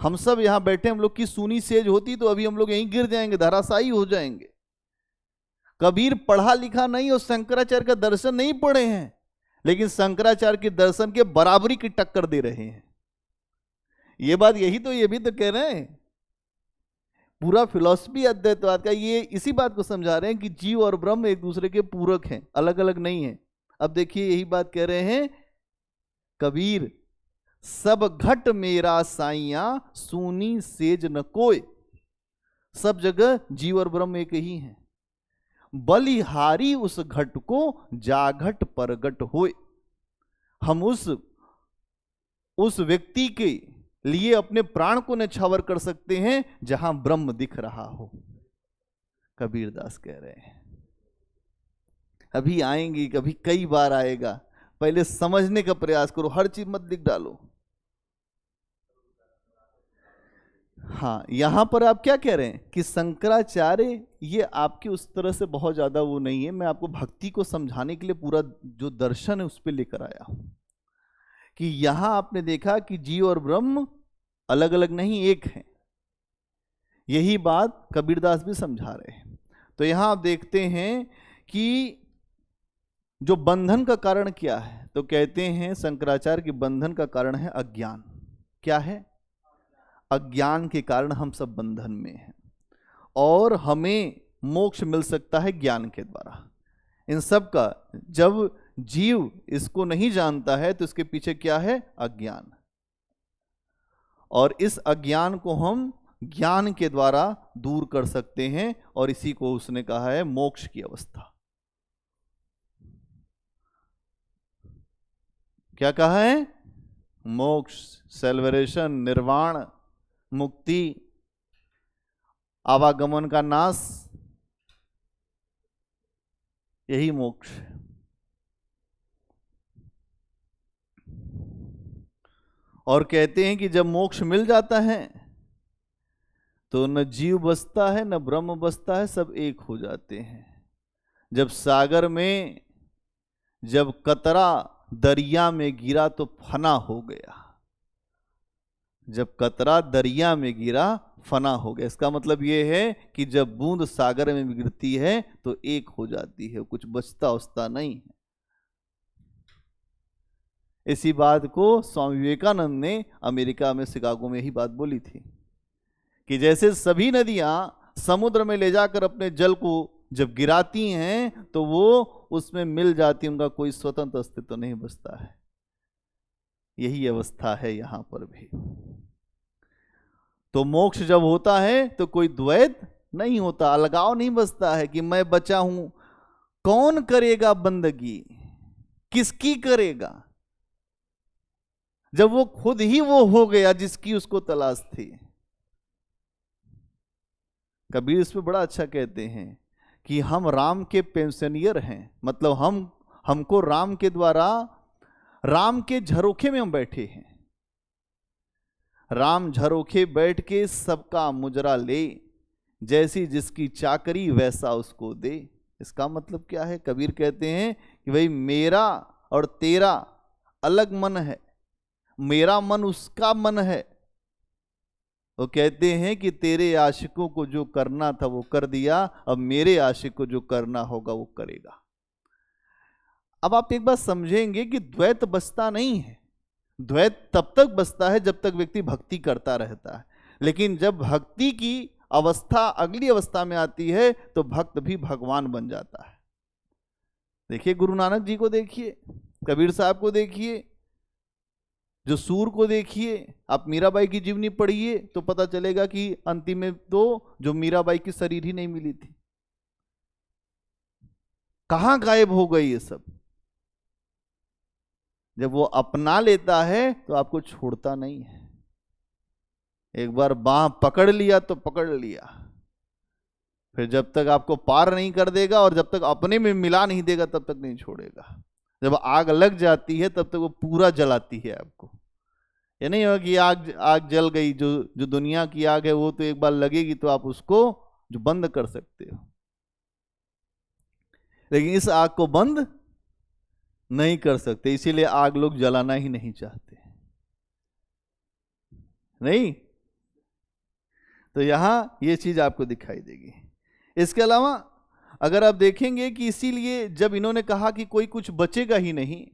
हम सब यहां बैठे, हम लोग की सूनी सेज होती तो अभी हम लोग यहीं गिर जाएंगे, धराशायी हो जाएंगे। कबीर पढ़ा लिखा नहीं और शंकराचार्य का दर्शन नहीं पढ़े हैं, लेकिन शंकराचार्य के दर्शन के बराबरी की टक्कर दे रहे हैं। ये बात यही तो ये भी तो कह रहे हैं। पूरा फिलॉसफी अद्वैतवाद का ये इसी बात को समझा रहे हैं कि जीव और ब्रह्म एक दूसरे के पूरक हैं, अलग अलग नहीं है। अब देखिए यही बात कह रहे हैं कबीर, सब घट मेरा साइया सूनी सेज न कोय। सब जगह जीव और ब्रह्म एक ही हैं। बलिहारी उस घट को जाघट परगट होए। हम उस व्यक्ति के लिए अपने प्राण को न्यौछावर कर सकते हैं जहां ब्रह्म दिख रहा हो। कबीरदास कह रहे हैं अभी आएंगी, कभी कई बार आएगा। पहले समझने का प्रयास करो, हर चीज मत लिख डालो। हाँ, यहां पर आप क्या कह रहे हैं कि शंकराचार्य ये आपके उस तरह से बहुत ज्यादा वो नहीं है। मैं आपको भक्ति को समझाने के लिए पूरा जो दर्शन है उस पर लेकर आया हूं कि यहां आपने देखा कि जीव और ब्रह्म अलग अलग नहीं, एक हैं। यही बात कबीरदास भी समझा रहे हैं। तो यहां आप देखते हैं कि जो बंधन का कारण क्या है, तो कहते हैं शंकराचार्य कि बंधन का कारण है अज्ञान। क्या है? अज्ञान के कारण हम सब बंधन में हैं और हमें मोक्ष मिल सकता है ज्ञान के द्वारा। इन सब का। जब जीव इसको नहीं जानता है तो इसके पीछे क्या है? अज्ञान। और इस अज्ञान को हम ज्ञान के द्वारा दूर कर सकते हैं, और इसी को उसने कहा है मोक्ष की अवस्था। क्या कहा है? मोक्ष, सेल्वरेशन, निर्वाण, मुक्ति, आवागमन का नाश, यही मोक्ष। और कहते हैं कि जब मोक्ष मिल जाता है तो न जीव बसता है न ब्रह्म बसता है, सब एक हो जाते हैं। जब सागर में जब कतरा दरिया में गिरा तो फना हो गया। जब कतरा दरिया में गिरा फना हो गया। इसका मतलब यह है कि जब बूंद सागर में गिरती है तो एक हो जाती है, कुछ बचता उचता नहीं है। इसी बात को स्वामी विवेकानंद ने अमेरिका में शिकागो में ही बात बोली थी कि जैसे सभी नदियां समुद्र में ले जाकर अपने जल को जब गिराती हैं तो वो उसमें मिल जाती, उनका कोई स्वतंत्र अस्तित्व तो नहीं बचता है। यही अवस्था है यहां पर भी। तो मोक्ष जब होता है तो कोई द्वैत नहीं होता, अलगाव नहीं बचता है कि मैं बचा हूं, कौन करेगा बंदगी, किसकी करेगा, जब वो खुद ही वो हो गया जिसकी उसको तलाश थी। कबीर इस पे बड़ा अच्छा कहते हैं कि हम राम के पेंशनियर हैं, मतलब हमको राम के द्वारा, राम के झरोखे में हम बैठे हैं। राम झरोखे बैठ के सबका मुजरा ले, जैसी जिसकी चाकरी वैसा उसको दे। इसका मतलब क्या है? कबीर कहते हैं कि भाई मेरा और तेरा अलग मन है, मेरा मन उसका मन है। वो कहते हैं कि तेरे आशिकों को जो करना था वो कर दिया, अब मेरे आशिक को जो करना होगा वो करेगा। अब आप एक बात समझेंगे कि द्वैत बचता नहीं है। द्वैत तब तक बचता है जब तक व्यक्ति भक्ति करता रहता है, लेकिन जब भक्ति की अवस्था अगली अवस्था में आती है तो भक्त भी भगवान बन जाता है। देखिए गुरु नानक जी को देखिए, कबीर साहब को देखिए, जो सूर को देखिए, आप मीराबाई की जीवनी पढ़िए तो पता चलेगा कि अंतिम में तो जो मीराबाई की शरीर ही नहीं मिली थी। कहां गायब हो गई ये सब? जब वो अपना लेता है तो आपको छोड़ता नहीं है। एक बार बांह पकड़ लिया तो पकड़ लिया, फिर जब तक आपको पार नहीं कर देगा और जब तक अपने में मिला नहीं देगा तब तक नहीं छोड़ेगा। जब आग लग जाती है तब तक वो पूरा जलाती है आपको। ये नहीं होगा कि आग जल गई, जो दुनिया की आग है वो तो एक बार लगेगी तो आप उसको जो बंद कर सकते हो, लेकिन इस आग को बंद नहीं कर सकते। इसीलिए आग लोग जलाना ही नहीं चाहते, नहीं। तो यहां ये चीज आपको दिखाई देगी। इसके अलावा अगर आप देखेंगे कि इसीलिए जब इन्होंने कहा कि कोई कुछ बचेगा ही नहीं,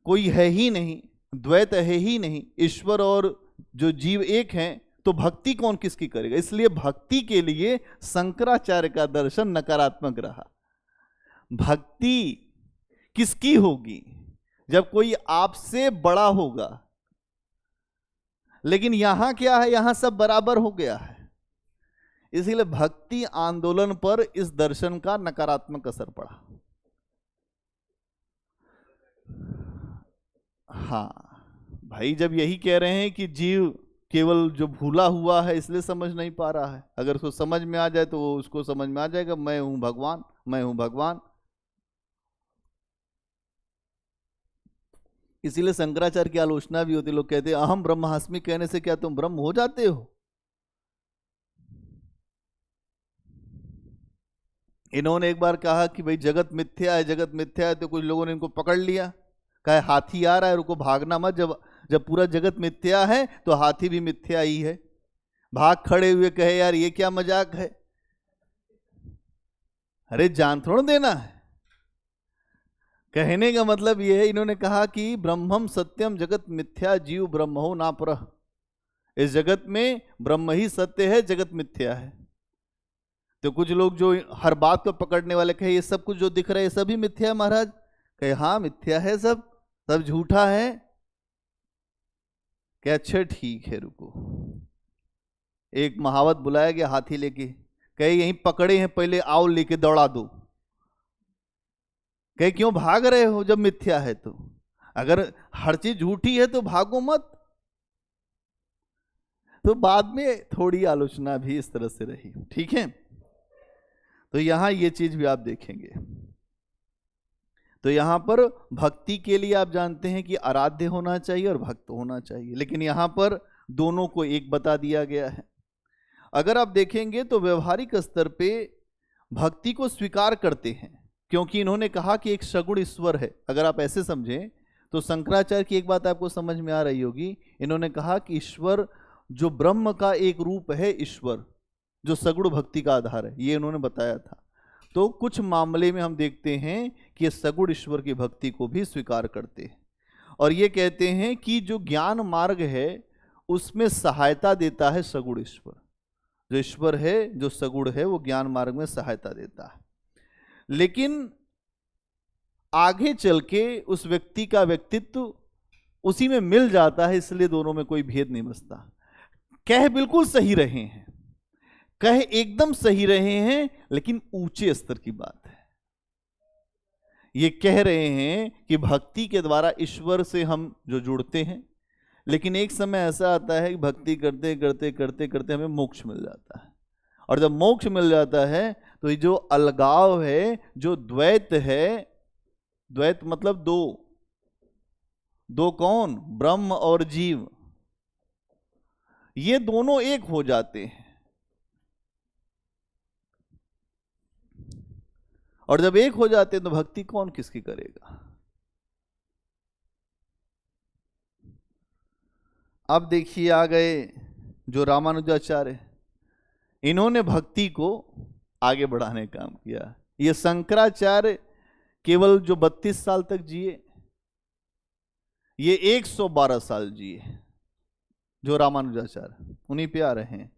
कोई है ही नहीं, द्वैत है ही नहीं, ईश्वर और जो जीव एक हैं, तो भक्ति कौन किसकी करेगा? इसलिए भक्ति के लिए शंकराचार्य का दर्शन नकारात्मक रहा। भक्ति किसकी होगी? जब कोई आपसे बड़ा होगा। लेकिन यहां क्या है? यहां सब बराबर हो गया है। इसीलिए भक्ति आंदोलन पर इस दर्शन का नकारात्मक असर पड़ा। हाँ भाई, जब यही कह रहे हैं कि जीव केवल जो भूला हुआ है इसलिए समझ नहीं पा रहा है, अगर उसको समझ में आ जाए तो वो उसको समझ में आ जाएगा, मैं हूं भगवान, मैं हूं भगवान। इसीलिए शंकराचार्य की आलोचना भी होती। लोग कहते हैं अहम ब्रह्मास्मि कहने से क्या तुम ब्रह्म हो जाते हो? इन्होंने एक बार कहा कि भाई जगत मिथ्या है, जगत मिथ्या है, तो कुछ लोगों ने इनको पकड़ लिया, कहा हाथी आ रहा है, रुको भागना मत। जब पूरा जगत मिथ्या है तो हाथी भी मिथ्या ही है। भाग खड़े हुए कहे यार ये क्या मजाक है? अरे जान थोड़ा देना है। कहने का मतलब यह है, इन्होंने कहा कि ब्रह्मम सत्यम जगत मिथ्या जीव ब्रह्मो ना परः। इस जगत में ब्रह्म ही सत्य है, जगत मिथ्या है। तो कुछ लोग जो हर बात को पकड़ने वाले कहे ये सब कुछ जो दिख रहा है ये सभी मिथ्या है महाराज। कहे हाँ मिथ्या है, सब झूठा है। कहे अच्छा ठीक है रुको। एक महावत बुलाया गया हाथी लेके, कहे यहीं पकड़े हैं, पहले आओ लेके दौड़ा दो। कहे क्यों भाग रहे हो जब मिथ्या है तो? अगर हर चीज झूठी है तो भागो मत। तो बाद में थोड़ी आलोचना भी इस तरह से रही, ठीक है। तो यहां ये चीज भी आप देखेंगे। तो यहां पर भक्ति के लिए आप जानते हैं कि आराध्य होना चाहिए और भक्त होना चाहिए, लेकिन यहां पर दोनों को एक बता दिया गया है। अगर आप देखेंगे तो व्यवहारिक स्तर पे भक्ति को स्वीकार करते हैं, क्योंकि इन्होंने कहा कि एक सगुण ईश्वर है। अगर आप ऐसे समझें तो शंकराचार्य की एक बात आपको समझ में आ रही होगी। इन्होंने कहा कि ईश्वर जो ब्रह्म का एक रूप है, ईश्वर जो सगुण भक्ति का आधार है, ये इन्होंने बताया था। तो कुछ मामले में हम देखते हैं कि ये सगुण ईश्वर की भक्ति को भी स्वीकार करते हैं और ये कहते हैं कि जो ज्ञान मार्ग है उसमें सहायता देता है सगुण ईश्वर। जो ईश्वर है, जो सगुण है, वो ज्ञान मार्ग में सहायता देता है, लेकिन आगे चल के उस व्यक्ति का व्यक्तित्व उसी में मिल जाता है, इसलिए दोनों में कोई भेद नहीं बचता। कह बिल्कुल सही रहे हैं, कह एकदम सही रहे हैं, लेकिन ऊंचे स्तर की बात है। ये कह रहे हैं कि भक्ति के द्वारा ईश्वर से हम जो जुड़ते हैं, लेकिन एक समय ऐसा आता है कि भक्ति करते करते करते करते हमें मोक्ष मिल जाता है। और जब मोक्ष मिल जाता है तो ये जो अलगाव है, जो द्वैत है, द्वैत मतलब दो कौन? ब्रह्म और जीव, ये दोनों एक हो जाते हैं। और जब एक हो जाते हैं तो भक्ति कौन किसकी करेगा? अब देखिए आ गए जो रामानुजाचार्य, इन्होंने भक्ति को आगे बढ़ाने का काम किया। ये शंकराचार्य केवल जो 32 साल तक जिए, ये 112 साल जिए। जो रामानुजाचार्य, उन्हीं पे आ रहे हैं।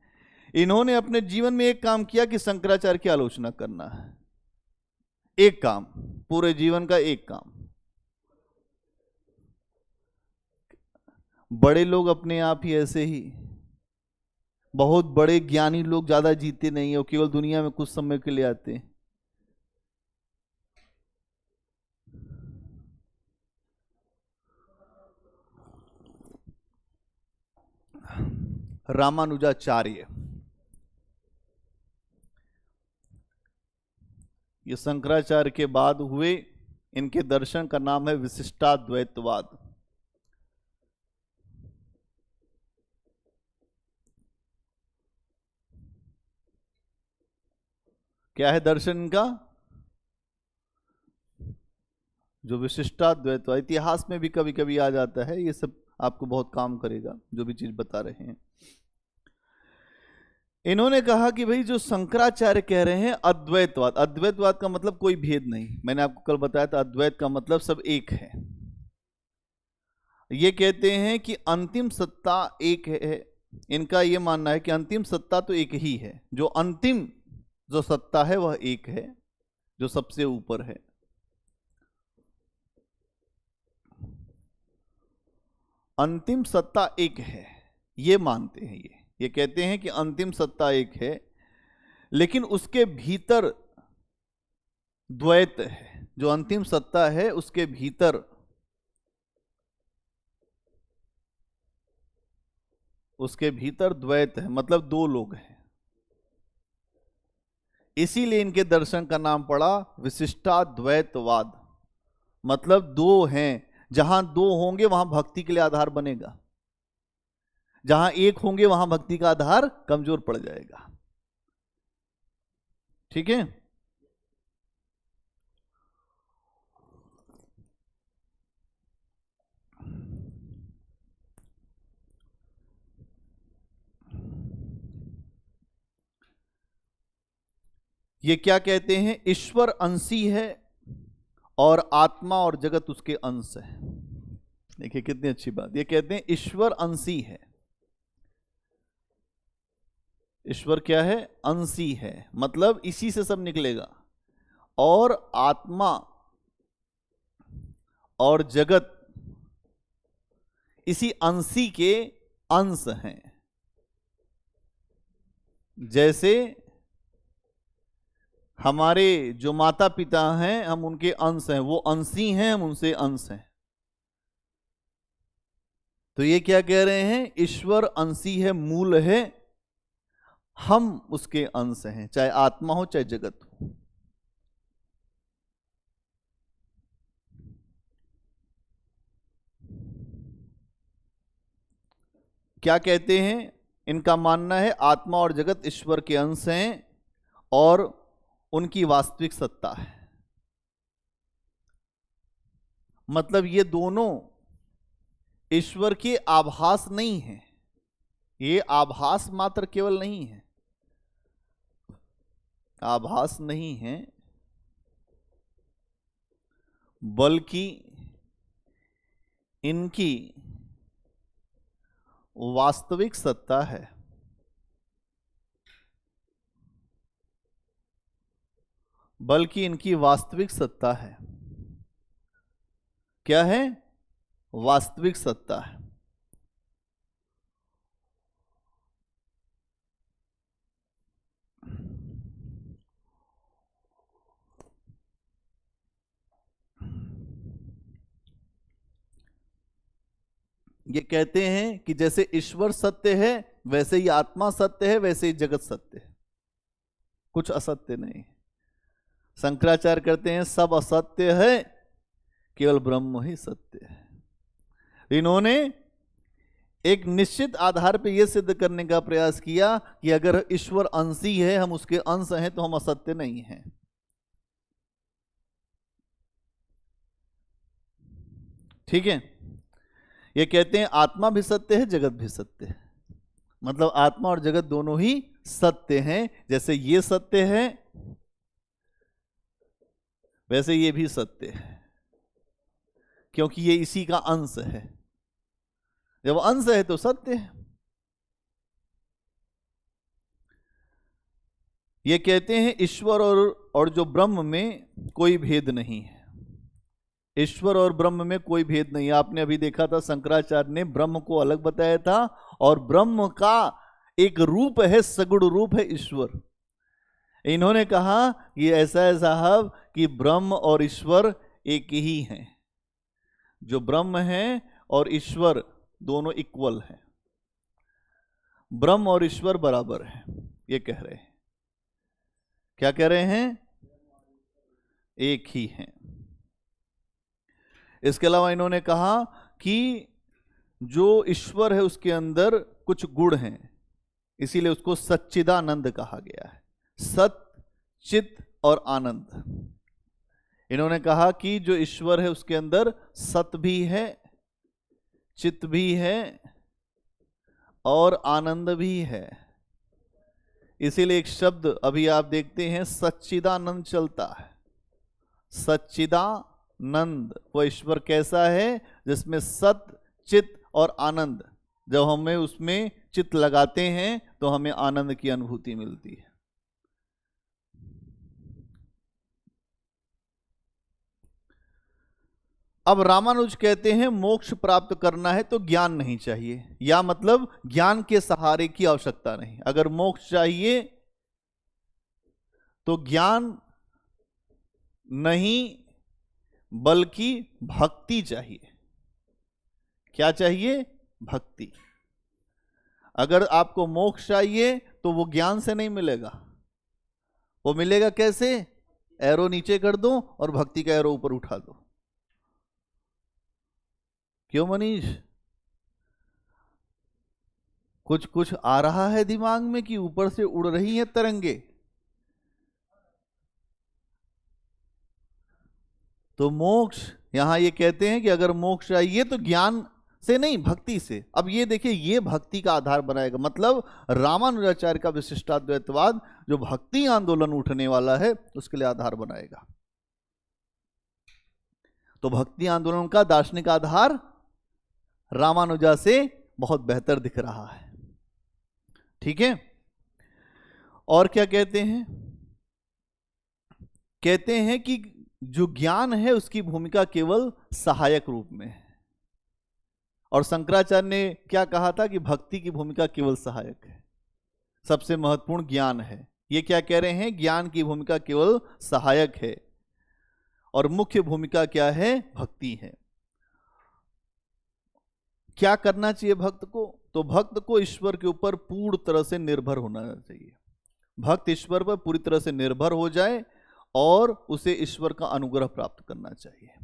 इन्होंने अपने जीवन में एक काम किया कि शंकराचार्य की आलोचना करना है। एक काम, पूरे जीवन का एक काम। बड़े लोग अपने आप ही ऐसे ही, बहुत बड़े ज्ञानी लोग ज्यादा जीते नहीं है, वो केवल दुनिया में कुछ समय के लिए आते हैं। रामानुजाचार्य, ये शंकराचार्य के बाद हुए। इनके दर्शन का नाम है विशिष्टाद्वैतवाद। क्या है दर्शन का? जो विशिष्टाद्वैतवाद, इतिहास में भी कभी कभी आ जाता है। ये सब आपको बहुत काम करेगा जो भी चीज बता रहे हैं। इन्होंने कहा कि भाई जो शंकराचार्य कह रहे हैं अद्वैतवाद, अद्वैतवाद का मतलब कोई भेद नहीं। मैंने आपको कल बताया था अद्वैत का मतलब सब एक है। ये कहते हैं कि अंतिम सत्ता एक है। इनका ये मानना है कि अंतिम सत्ता तो एक ही है। जो अंतिम जो सत्ता है वह एक है, जो सबसे ऊपर है। अंतिम सत्ता एक है, ये मानते हैं। ये कहते हैं कि अंतिम सत्ता एक है, लेकिन उसके भीतर द्वैत है। जो अंतिम सत्ता है उसके भीतर द्वैत है, मतलब दो लोग हैं। इसीलिए इनके दर्शन का नाम पड़ा विशिष्टाद्वैतवाद। मतलब दो हैं, जहां दो होंगे वहां भक्ति के लिए आधार बनेगा, जहां एक होंगे वहां भक्ति का आधार कमजोर पड़ जाएगा। ठीक है। ये क्या कहते हैं? ईश्वर अंशी है और आत्मा और जगत उसके अंश है। देखिए कितनी अच्छी बात। ये कहते हैं ईश्वर अंशी है। ईश्वर क्या है? अंशी है, मतलब इसी से सब निकलेगा। और आत्मा और जगत इसी अंशी के अंश हैं। जैसे हमारे जो माता पिता हैं हम उनके अंश हैं, वो अंशी हैं, हम उनसे अंश हैं। तो ये क्या कह रहे हैं? ईश्वर अंशी है, मूल है, हम उसके अंश हैं, चाहे आत्मा हो चाहे जगत हो। क्या कहते हैं? इनका मानना है आत्मा और जगत ईश्वर के अंश हैं और उनकी वास्तविक सत्ता है। मतलब ये दोनों ईश्वर के आभास नहीं है, ये आभास मात्र केवल नहीं है, आभास नहीं है, बल्कि इनकी वास्तविक सत्ता है। बल्कि इनकी वास्तविक सत्ता है। क्या है? वास्तविक सत्ता है। ये कहते हैं कि जैसे ईश्वर सत्य है वैसे ही आत्मा सत्य है, वैसे ही जगत सत्य है, कुछ असत्य नहीं। शंकराचार्य कहते हैं सब असत्य है, केवल ब्रह्म ही सत्य है। इन्होंने एक निश्चित आधार पर यह सिद्ध करने का प्रयास किया कि अगर ईश्वर अंशी है, हम उसके अंश हैं, तो हम असत्य नहीं हैं। ठीक है। ये कहते हैं आत्मा भी सत्य है, जगत भी सत्य है। मतलब आत्मा और जगत दोनों ही सत्य हैं। जैसे ये सत्य है वैसे ये भी सत्य है, क्योंकि ये इसी का अंश है। जब अंश है तो सत्य है। ये कहते हैं ईश्वर और जो ब्रह्म में कोई भेद नहीं है। ईश्वर और ब्रह्म में कोई भेद नहीं है। आपने अभी देखा था शंकराचार्य ने ब्रह्म को अलग बताया था, और ब्रह्म का एक रूप है, सगुण रूप है ईश्वर। इन्होंने कहा कि ऐसा है साहब कि ब्रह्म और ईश्वर एक ही हैं। जो ब्रह्म है और ईश्वर दोनों इक्वल हैं, ब्रह्म और ईश्वर बराबर है, ये कह रहे हैं। क्या कह रहे हैं? एक ही हैं। इसके अलावा इन्होंने कहा कि जो ईश्वर है उसके अंदर कुछ गुण हैं, इसीलिए उसको सच्चिदानंद कहा गया है। सत, चित और आनंद। इन्होंने कहा कि जो ईश्वर है उसके अंदर सत भी है, चित भी है और आनंद भी है। इसीलिए एक शब्द अभी आप देखते हैं सच्चिदानंद चलता है। सच्चिदानंद वो ईश्वर कैसा है? जिसमें सत, चित और आनंद, जब हमें उसमें चित लगाते हैं तो हमें आनंद की अनुभूति मिलती है। अब रामानुज कहते हैं मोक्ष प्राप्त करना है तो ज्ञान नहीं चाहिए, या मतलब ज्ञान के सहारे की आवश्यकता नहीं। अगर मोक्ष चाहिए तो ज्ञान नहीं बल्कि भक्ति चाहिए। क्या चाहिए? भक्ति। अगर आपको मोक्ष चाहिए तो वो ज्ञान से नहीं मिलेगा। वो मिलेगा कैसे? एरो नीचे कर दो और भक्ति का एरो ऊपर उठा दो। क्यों मनीष, कुछ कुछ आ रहा है दिमाग में कि ऊपर से उड़ रही हैं तरंगे? तो मोक्ष यहां ये कहते हैं कि अगर मोक्ष चाहिए तो ज्ञान से नहीं, भक्ति से। अब ये देखिए, ये भक्ति का आधार बनाएगा। मतलब रामानुजाचार्य का विशिष्टाद्वैतवाद जो भक्ति आंदोलन उठने वाला है उसके लिए आधार बनाएगा। तो भक्ति आंदोलन का दार्शनिक आधार रामानुजा से बहुत बेहतर दिख रहा है। ठीक है। और क्या कहते हैं? कहते हैं कि जो ज्ञान है उसकी भूमिका केवल सहायक रूप में है। और शंकराचार्य ने क्या कहा था कि भक्ति की भूमिका केवल सहायक है, सबसे महत्वपूर्ण ज्ञान है। ये क्या कह रहे हैं? ज्ञान की भूमिका केवल सहायक है और मुख्य भूमिका क्या है? भक्ति है। क्या करना चाहिए भक्त को? तो भक्त को ईश्वर के ऊपर पूर्ण तरह से निर्भर होना चाहिए। भक्त ईश्वर पर पूरी तरह से निर्भर हो जाए और उसे ईश्वर का अनुग्रह प्राप्त करना चाहिए।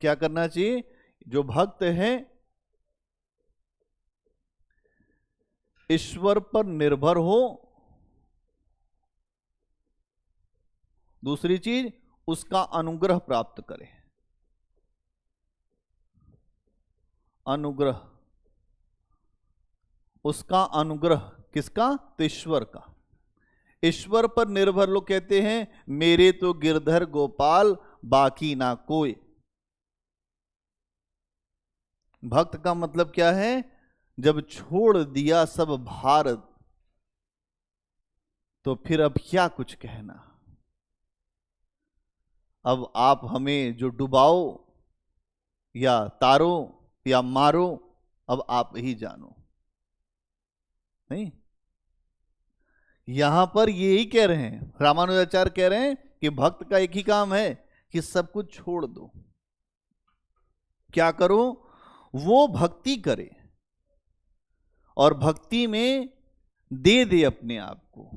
क्या करना चाहिए? जो भक्त है ईश्वर पर निर्भर हो। दूसरी चीज, उसका अनुग्रह प्राप्त करे। अनुग्रह, उसका अनुग्रह किसका? तो ईश्वर का। ईश्वर पर निर्भर लोग कहते हैं मेरे तो गिरधर गोपाल बाकी ना कोई। भक्त का मतलब क्या है? जब छोड़ दिया सब भारत तो फिर अब क्या कुछ कहना। अब आप हमें जो डुबाओ या तारो या मारो, अब आप ही जानो। नहीं, यहां पर यही कह रहे हैं, रामानुजाचार्य कह रहे हैं कि भक्त का एक ही काम है कि सब कुछ छोड़ दो। क्या करो? वो भक्ति करे और भक्ति में दे अपने आप को।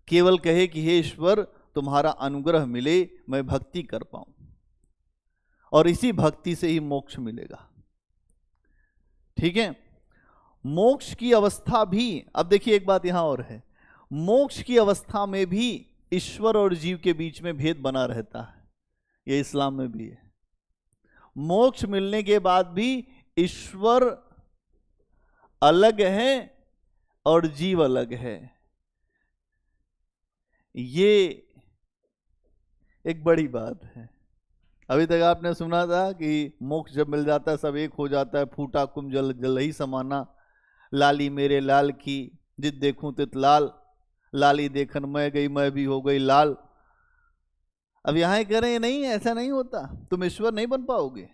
केवल कहे कि हे ईश्वर तुम्हारा अनुग्रह मिले, मैं भक्ति कर पाऊं, और इसी भक्ति से ही मोक्ष मिलेगा। ठीक है? मोक्ष की अवस्था भी, अब देखिए एक बात यहां और है, मोक्ष की अवस्था में भी ईश्वर और जीव के बीच में भेद बना रहता है। यह इस्लाम में भी है। मोक्ष मिलने के बाद भी ईश्वर अलग है और जीव अलग है। ये एक बड़ी बात है। अभी तक आपने सुना था कि मोक्ष जब मिल जाता है सब एक हो जाता है, फूटा कुम जल जल ही समाना, लाली मेरे लाल की जित देखूं तित लाल, लाली देखन मैं गई मैं भी हो गई लाल। अब यहां कह रहे हैं नहीं, ऐसा नहीं होता, तुम ईश्वर नहीं बन पाओगे।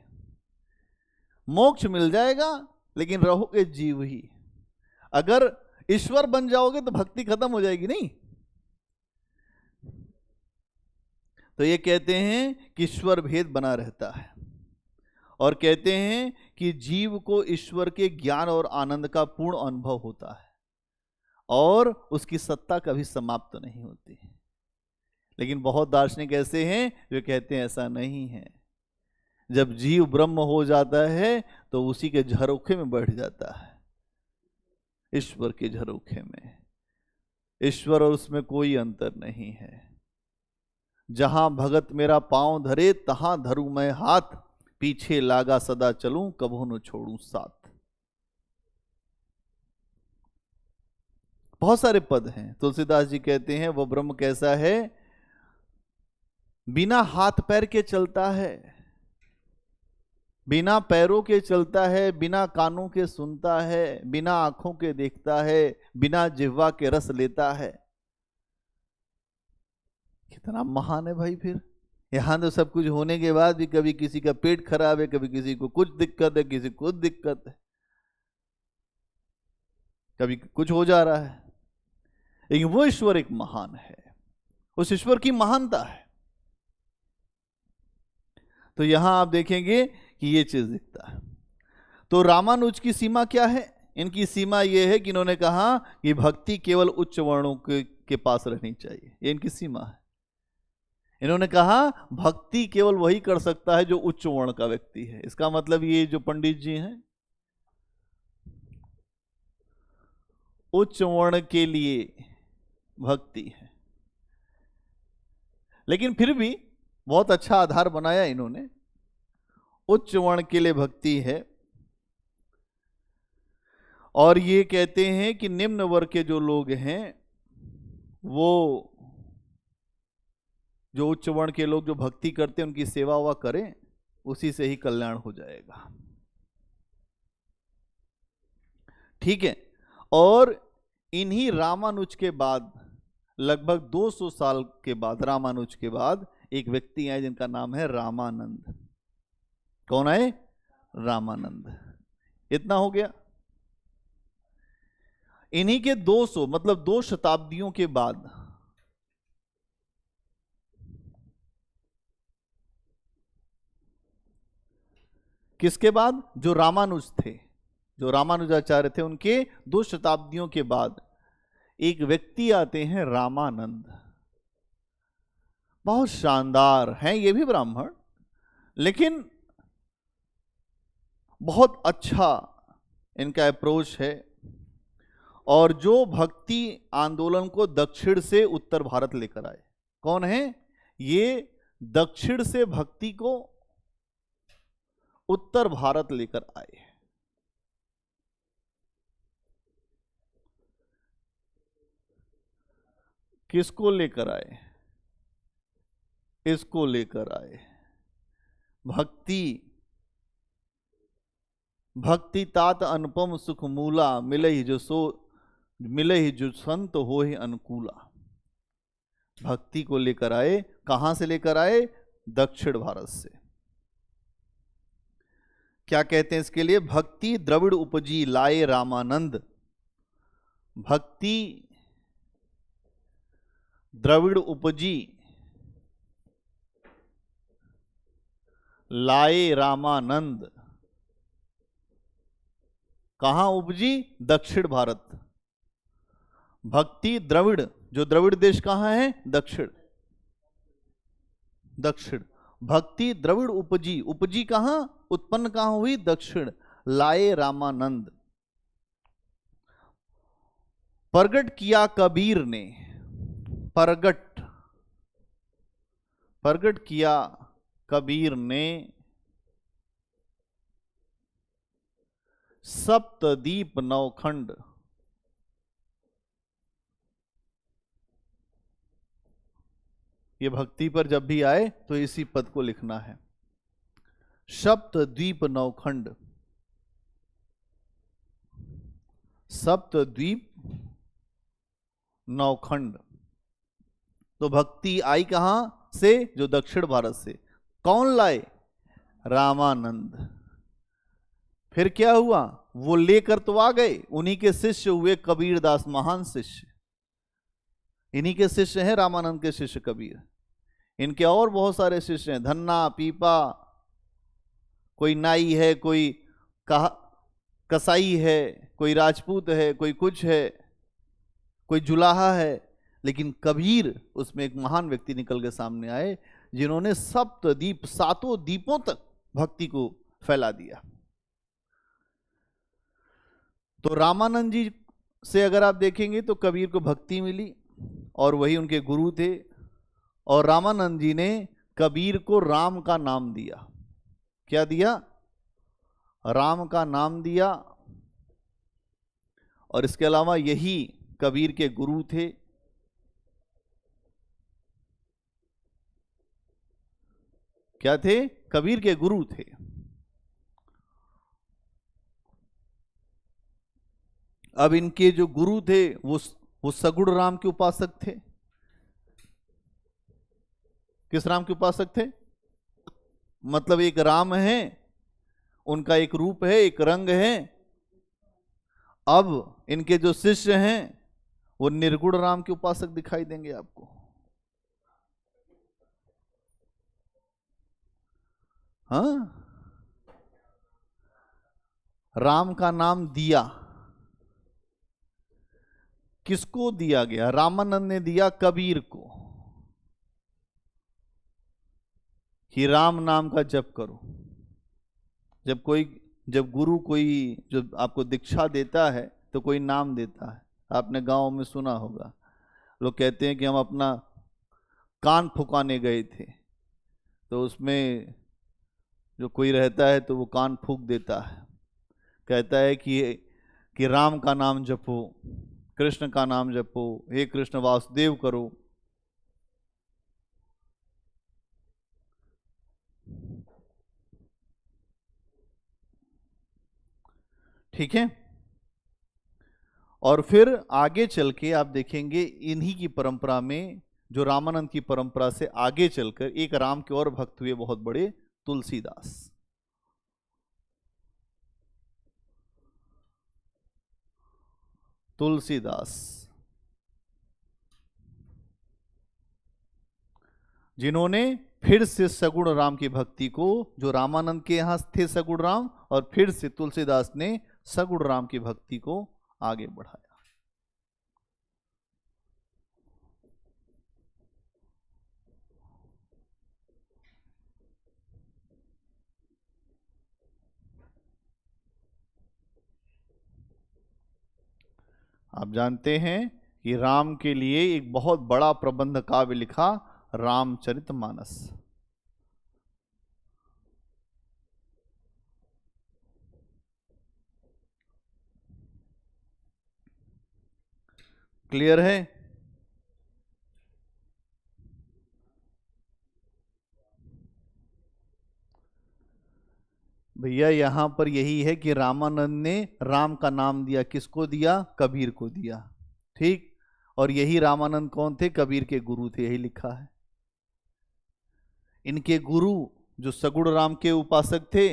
मोक्ष मिल जाएगा लेकिन रहोगे जीव ही। अगर ईश्वर बन जाओगे तो भक्ति खत्म हो जाएगी। नहीं, तो ये कहते हैं कि ईश्वर भेद बना रहता है और कहते हैं कि जीव को ईश्वर के ज्ञान और आनंद का पूर्ण अनुभव होता है और उसकी सत्ता कभी समाप्त नहीं होती। लेकिन बहुत दार्शनिक ऐसे हैं जो कहते हैं ऐसा नहीं है। जब जीव ब्रह्म हो जाता है तो उसी के झरोखे में बैठ जाता है, ईश्वर के झरोखे में। ईश्वर और उसमें कोई अंतर नहीं है। जहां भगत मेरा पांव धरे तहां धरूं मैं हाथ, पीछे लागा सदा चलूं कभू न छोड़ूं साथ। बहुत सारे पद हैं। तुलसीदास जी कहते हैं वो ब्रह्म कैसा है? बिना हाथ पैर के चलता है, बिना पैरों के चलता है, बिना कानों के सुनता है, बिना आंखों के देखता है, बिना जिह्वा के रस लेता है। कितना महान है भाई। फिर यहां तो सब कुछ होने के बाद भी कभी किसी का पेट खराब है, कभी किसी को कुछ दिक्कत है, किसी को कुछ दिक्कत है, कभी कुछ हो जा रहा है, लेकिन वो ईश्वर एक महान है। उस ईश्वर की महानता है। तो यहां आप देखेंगे कि ये चीज दिखता है। तो रामानुज की सीमा क्या है? इनकी सीमा यह है कि इन्होंने कहा कि भक्ति केवल उच्च वर्णों के पास रहनी चाहिए। ये इनकी सीमा है। इन्होंने कहा भक्ति केवल वही कर सकता है जो उच्च वर्ण का व्यक्ति है। इसका मतलब ये जो पंडित जी हैं, उच्च वर्ण के लिए भक्ति है। लेकिन फिर भी बहुत अच्छा आधार बनाया इन्होंने। उच्च वर्ण के लिए भक्ति है और ये कहते हैं कि निम्न वर्ग के जो लोग हैं, वो जो उच्च वर्ण के लोग जो भक्ति करते हैं उनकी सेवा वा करें, उसी से ही कल्याण हो जाएगा। ठीक है। और इन्हीं रामानुज के बाद लगभग 200 साल के बाद, रामानुज के बाद एक व्यक्ति आए जिनका नाम है रामानंद। कौन आए? रामानंद। इतना हो गया। इन्हीं के 200 मतलब 2 शताब्दियों के बाद किसके बाद? जो रामानुज थे, जो रामानुजाचार्य थे, उनके 2 शताब्दियों के बाद एक व्यक्ति आते हैं रामानंद। बहुत शानदार हैं ये भी ब्राह्मण, लेकिन बहुत अच्छा इनका अप्रोच है। और जो भक्ति आंदोलन को दक्षिण से उत्तर भारत लेकर आए। कौन है ये? दक्षिण से भक्ति को उत्तर भारत लेकर आए। किसको लेकर आए? इसको लेकर आए। भक्ति भक्ति तात अनुपम सुख मूला, मिले ही जो संत हो ही अनुकूला। भक्ति को लेकर आए। कहां से लेकर आए? दक्षिण भारत से। क्या कहते हैं इसके लिए? भक्ति द्रविड़ उपजी लाए रामानंद। भक्ति द्रविड़ उपजी लाए रामानंद। कहां उपजी? दक्षिण भारत। भक्ति द्रविड़, जो द्रविड़ देश कहां है? दक्षिण। दक्षिण। भक्ति द्रविड़ उपजी, उपजी कहां? उत्पन्न कहां हुई? दक्षिण। लाए रामानंद। प्रगट किया कबीर ने। प्रगट किया कबीर ने सप्तदीप नवखंड। ये भक्ति पर जब भी आए तो इसी पद को लिखना है। सप्तद्वीप नवखंड। सप्तद्वीप नवखंड। तो भक्ति आई कहां से? जो दक्षिण भारत से। कौन लाए? रामानंद। फिर क्या हुआ? वो लेकर तो आ गए, उन्हीं के शिष्य हुए कबीरदास, महान शिष्य। इन्हीं के शिष्य हैं रामानंद के शिष्य कबीर। इनके और बहुत सारे शिष्य हैं, धन्ना, पीपा, कोई नाई है, कोई कसाई है, कोई राजपूत है, कोई कुछ है, कोई जुलाहा है। लेकिन कबीर उसमें एक महान व्यक्ति निकल के सामने आए जिन्होंने सप्तद्वीप, 7 द्वीपों तक भक्ति को फैला दिया। तो रामानंद जी से अगर आप देखेंगे तो कबीर को भक्ति मिली और वही उनके गुरु थे। और रामानंद जी ने कबीर को राम का नाम दिया। क्या दिया? राम का नाम दिया। और इसके अलावा यही कबीर के गुरु थे। क्या थे? कबीर के गुरु थे। अब इनके जो गुरु थे वो सगुण राम के उपासक थे। किस राम के उपासक थे? मतलब एक राम है, उनका एक रूप है, एक रंग है। अब इनके जो शिष्य हैं वो निर्गुण राम के उपासक दिखाई देंगे आपको। हाँ, राम का नाम दिया। किसको दिया गया? रामानंद ने दिया कबीर को कि राम नाम का जप करो। जब गुरु कोई जो आपको दीक्षा देता है तो कोई नाम देता है। आपने गांव में सुना होगा, लोग कहते हैं कि हम अपना कान फुकाने गए थे तो उसमें जो कोई रहता है तो वो कान फूक देता है, कहता है कि राम का नाम जपो, कृष्ण का नाम जपो, हे कृष्ण वासुदेव करो। ठीक है। और फिर आगे चल के आप देखेंगे इन्हीं की परंपरा में, जो रामानंद की परंपरा से आगे चलकर एक राम के और भक्त हुए बहुत बड़े, तुलसीदास। तुलसीदास जिन्होंने फिर से सगुण राम की भक्ति को, जो रामानंद के यहां थे सगुण राम, और फिर से तुलसीदास ने सगुण राम की भक्ति को आगे बढ़ाया। आप जानते हैं कि राम के लिए एक बहुत बड़ा प्रबंध काव्य लिखा, रामचरितमानस। क्लियर है? भैया यहां पर यही है कि रामानंद ने राम का नाम दिया, किसको दिया? कबीर को दिया। ठीक, और यही रामानंद कौन थे? कबीर के गुरु थे, यही लिखा है। इनके गुरु जो सगुण राम के उपासक थे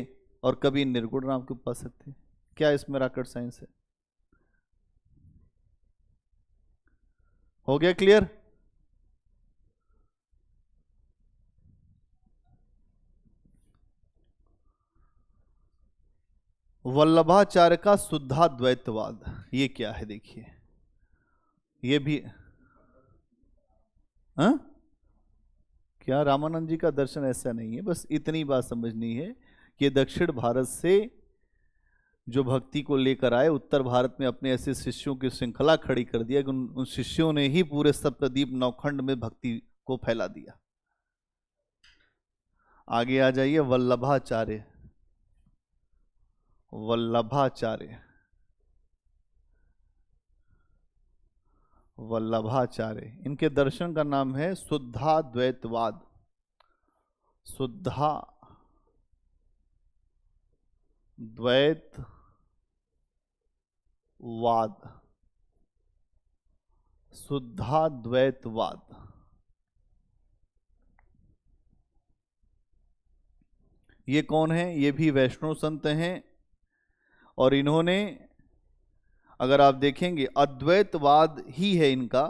और कबीर निर्गुण राम के उपासक थे। क्या इसमें रॉकेट साइंस है? हो गया क्लियर? वल्लभाचार्य का शुद्धाद्वैतवाद, ये क्या है देखिए। ये भी हाँ, क्या रामानंद जी का दर्शन ऐसा नहीं है। बस इतनी बात समझनी है कि दक्षिण भारत से जो भक्ति को लेकर आए, उत्तर भारत में अपने ऐसे शिष्यों की श्रृंखला खड़ी कर दिया कि उन शिष्यों ने ही पूरे सप्तद्वीप नौखंड में भक्ति को फैला दिया। आगे आ जाइए, वल्लभाचार्य। वल्लभाचार्य, वल्लभाचार्य, इनके दर्शन का नाम है शुद्धाद्वैतवाद। शुद्धाद्वैतवाद, शुद्धाद्वैतवाद। ये कौन है? ये भी वैष्णव संत हैं, और इन्होंने, अगर आप देखेंगे, अद्वैतवाद ही है इनका,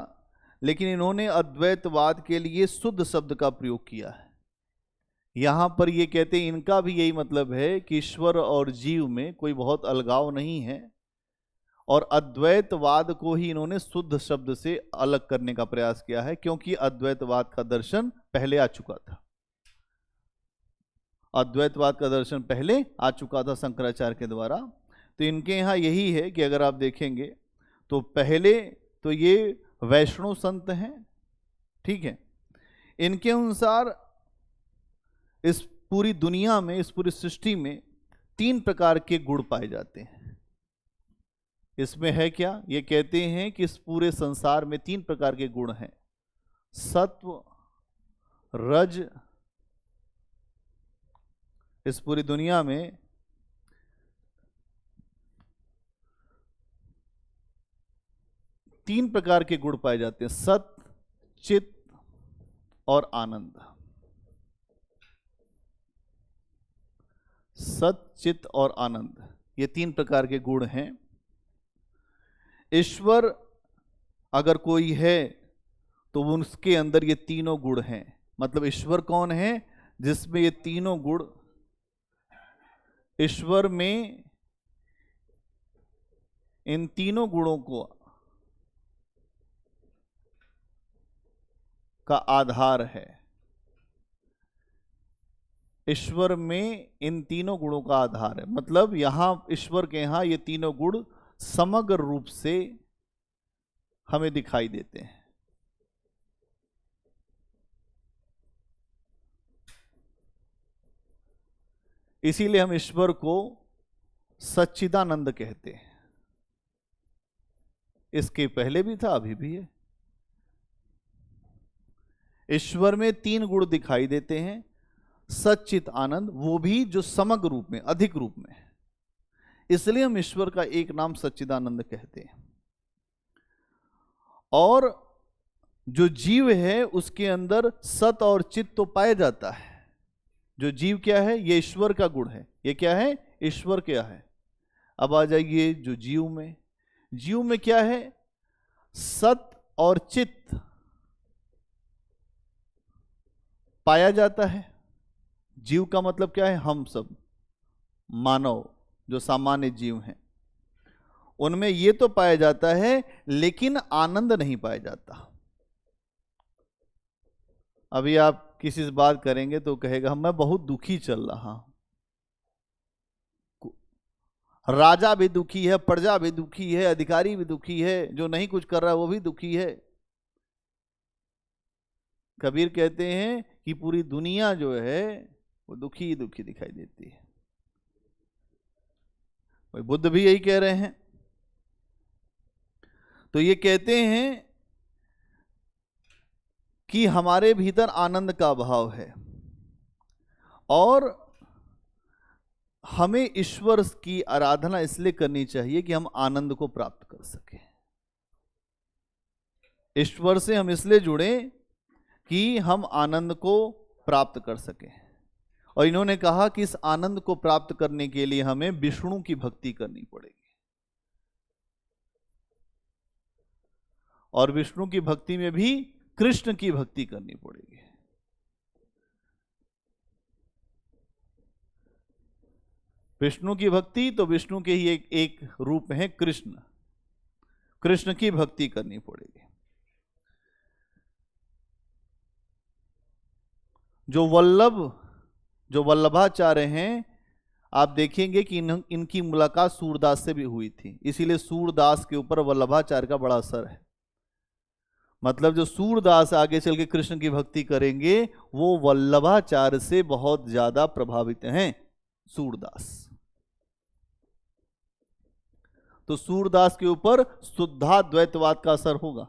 लेकिन इन्होंने अद्वैतवाद के लिए शुद्ध शब्द का प्रयोग किया है। यहां पर ये कहते हैं, इनका भी यही मतलब है कि ईश्वर और जीव में कोई बहुत अलगाव नहीं है, और अद्वैतवाद को ही इन्होंने शुद्ध शब्द से अलग करने का प्रयास किया है, क्योंकि अद्वैतवाद का दर्शन पहले आ चुका था। अद्वैतवाद का दर्शन पहले आ चुका था शंकराचार्य के द्वारा। तो इनके यहाँ यही है कि अगर आप देखेंगे तो पहले तो ये वैष्णव संत हैं, ठीक है। इनके अनुसार इस पूरी दुनिया में, इस पूरी सृष्टि में 3 प्रकार के गुण पाए जाते हैं। इसमें है क्या? ये कहते हैं कि इस पूरे संसार में 3 प्रकार के गुण हैं, सत्व, रज। इस पूरी दुनिया में 3 प्रकार के गुण पाए जाते हैं, सत, चित और आनंद। सत, चित और आनंद, ये 3 प्रकार के गुण हैं। ईश्वर अगर कोई है तो उसके अंदर ये तीनों गुण हैं। मतलब ईश्वर कौन है? जिसमें ये तीनों गुण, ईश्वर में इन तीनों गुणों को का आधार है। ईश्वर में इन तीनों गुणों का आधार है, मतलब यहां ईश्वर के यहां ये तीनों गुण समग्र रूप से हमें दिखाई देते हैं। इसीलिए हम ईश्वर को सच्चिदानंद कहते हैं। इसके पहले भी था, अभी भी है। ईश्वर में 3 गुण दिखाई देते हैं, सच्चित आनंद, वो भी जो समग्र रूप में, अधिक रूप में। इसलिए हम ईश्वर का एक नाम सच्चिदानंद कहते हैं। और जो जीव है उसके अंदर सत और चित तो पाया जाता है। जो जीव क्या है, ये ईश्वर का गुण है। ये क्या है, ईश्वर क्या है। अब आ जाइए जो जीव में, जीव में क्या है, सत और चित पाया जाता है। जीव का मतलब क्या है, हम सब मानव जो सामान्य जीव हैं उनमें ये तो पाया जाता है, लेकिन आनंद नहीं पाया जाता। अभी आप किसी से बात करेंगे तो कहेगा मैं बहुत दुखी चल रहा हूं। राजा भी दुखी है, प्रजा भी दुखी है, अधिकारी भी दुखी है, जो नहीं कुछ कर रहा है वो भी दुखी है। कबीर कहते हैं कि पूरी दुनिया जो है वो दुखी ही दुखी दिखाई देती है। बुद्ध भी यही कह रहे हैं। तो ये कहते हैं कि हमारे भीतर आनंद का अभाव है और हमें ईश्वर की आराधना इसलिए करनी चाहिए कि हम आनंद को प्राप्त कर सकें। ईश्वर से हम इसलिए जुड़े कि हम आनंद को प्राप्त कर सकें। और इन्होंने कहा कि इस आनंद को प्राप्त करने के लिए हमें विष्णु की भक्ति करनी पड़ेगी। और विष्णु की भक्ति में भी कृष्ण की भक्ति करनी पड़ेगी। विष्णु की भक्ति तो विष्णु के ही एक रूप है कृष्ण। कृष्ण की भक्ति करनी पड़ेगी। जो वल्लभाचार्य हैं, आप देखेंगे कि इनकी मुलाकात सूरदास से भी हुई थी, इसीलिए सूरदास के ऊपर वल्लभाचार्य का बड़ा असर है। मतलब जो सूरदास आगे चल के कृष्ण की भक्ति करेंगे वो वल्लभाचार्य से बहुत ज्यादा प्रभावित हैं। सूरदास तो सूरदास के ऊपर शुद्धाद्वैतवाद का असर होगा।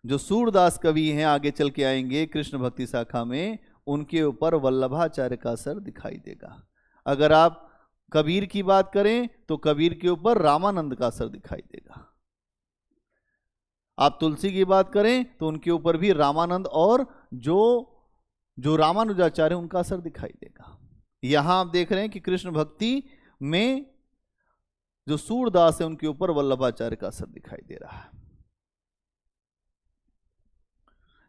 जो सूरदास कवि हैं आगे चल के आएंगे कृष्ण भक्ति शाखा में, उनके ऊपर वल्लभाचार्य का असर दिखाई देगा। अगर आप कबीर की बात करें तो कबीर के ऊपर रामानंद का असर दिखाई देगा। आप तुलसी की बात करें तो उनके ऊपर भी रामानंद और जो रामानुजाचार्य उनका असर दिखाई देगा। यहां आप देख रहे हैं कि कृष्ण भक्ति में जो सूरदास है उनके ऊपर वल्लभाचार्य का असर दिखाई दे रहा है।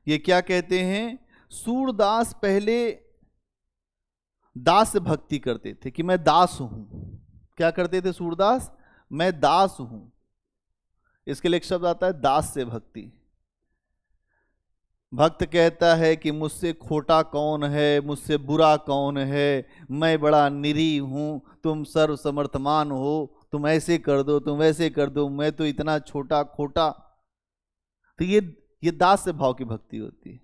ये क्या कहते हैं, सूरदास पहले दास भक्ति करते थे कि मैं दास हूं। क्या करते थे सूरदास, मैं दास हूं। इसके लिए एक शब्द आता है दास से भक्ति। भक्त कहता है कि मुझसे खोटा कौन है, मुझसे बुरा कौन है, मैं बड़ा निरीह हूं, तुम सर्व समर्थमान हो, तुम ऐसे कर दो, तुम वैसे कर दो, मैं तो इतना छोटा खोटा। तो ये दास से भाव की भक्ति होती है।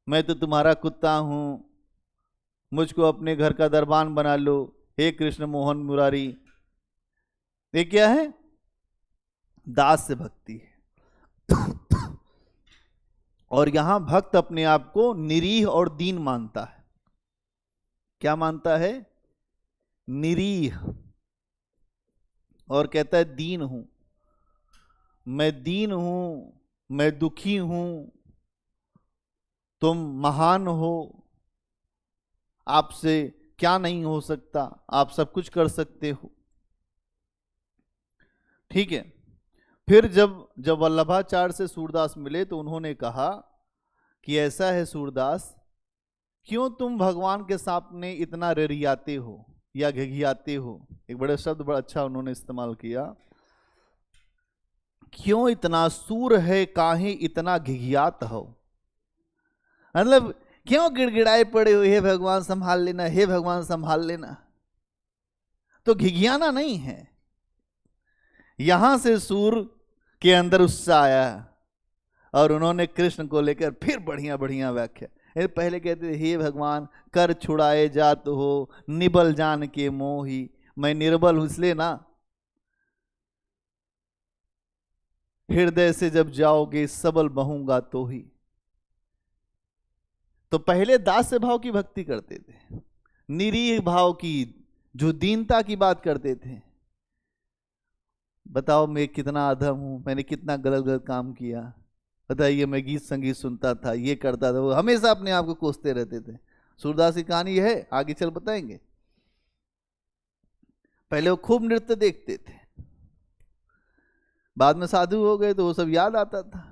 मैं तो तुम्हारा कुत्ता हूं, मुझको अपने घर का दरबान बना लो, हे कृष्ण मोहन मुरारी। ये क्या है, दास से भक्ति है। और यहां भक्त अपने आप को निरीह और दीन मानता है। क्या मानता है, निरीह, और कहता है दीन हूं, मैं दीन हूं, मैं दुखी हूं, तुम महान हो, आपसे क्या नहीं हो सकता, आप सब कुछ कर सकते हो। ठीक है। फिर जब वल्लभाचार्य से सूरदास मिले तो उन्होंने कहा कि ऐसा है सूरदास, क्यों तुम भगवान के सामने इतना रेरियाते हो या घिघियाते हो। एक बड़ा शब्द बड़ा अच्छा उन्होंने इस्तेमाल किया, क्यों इतना सूर है, काहे इतना घिघियात हो। मतलब क्यों गिड़गिड़ाए पड़े हो, हे भगवान संभाल लेना, हे भगवान संभाल लेना। तो घिघियाना नहीं है। यहां से सूर के अंदर उत्साह आया और उन्होंने कृष्ण को लेकर फिर बढ़िया बढ़िया व्याख्या। पहले कहते थे हे भगवान कर छुड़ाए जात हो, निबल जान के मोही, मैं निर्बल हूं इसलिए ना, हृदय से जब जाओगे सबल बहूंगा तो ही। तो पहले दास भाव की भक्ति करते थे, निरीह भाव की, जो दीनता की बात करते थे। बताओ मैं कितना अधम हूं, मैंने कितना गलत गलत काम किया, बताइए। मैं गीत संगीत सुनता था, ये करता था। वो हमेशा अपने आप को कोसते रहते थे। सूरदास की कहानी है, आगे चल बताएंगे। पहले वो खूब नृत्य देखते थे, बाद में साधु हो गए तो वो सब याद आता था।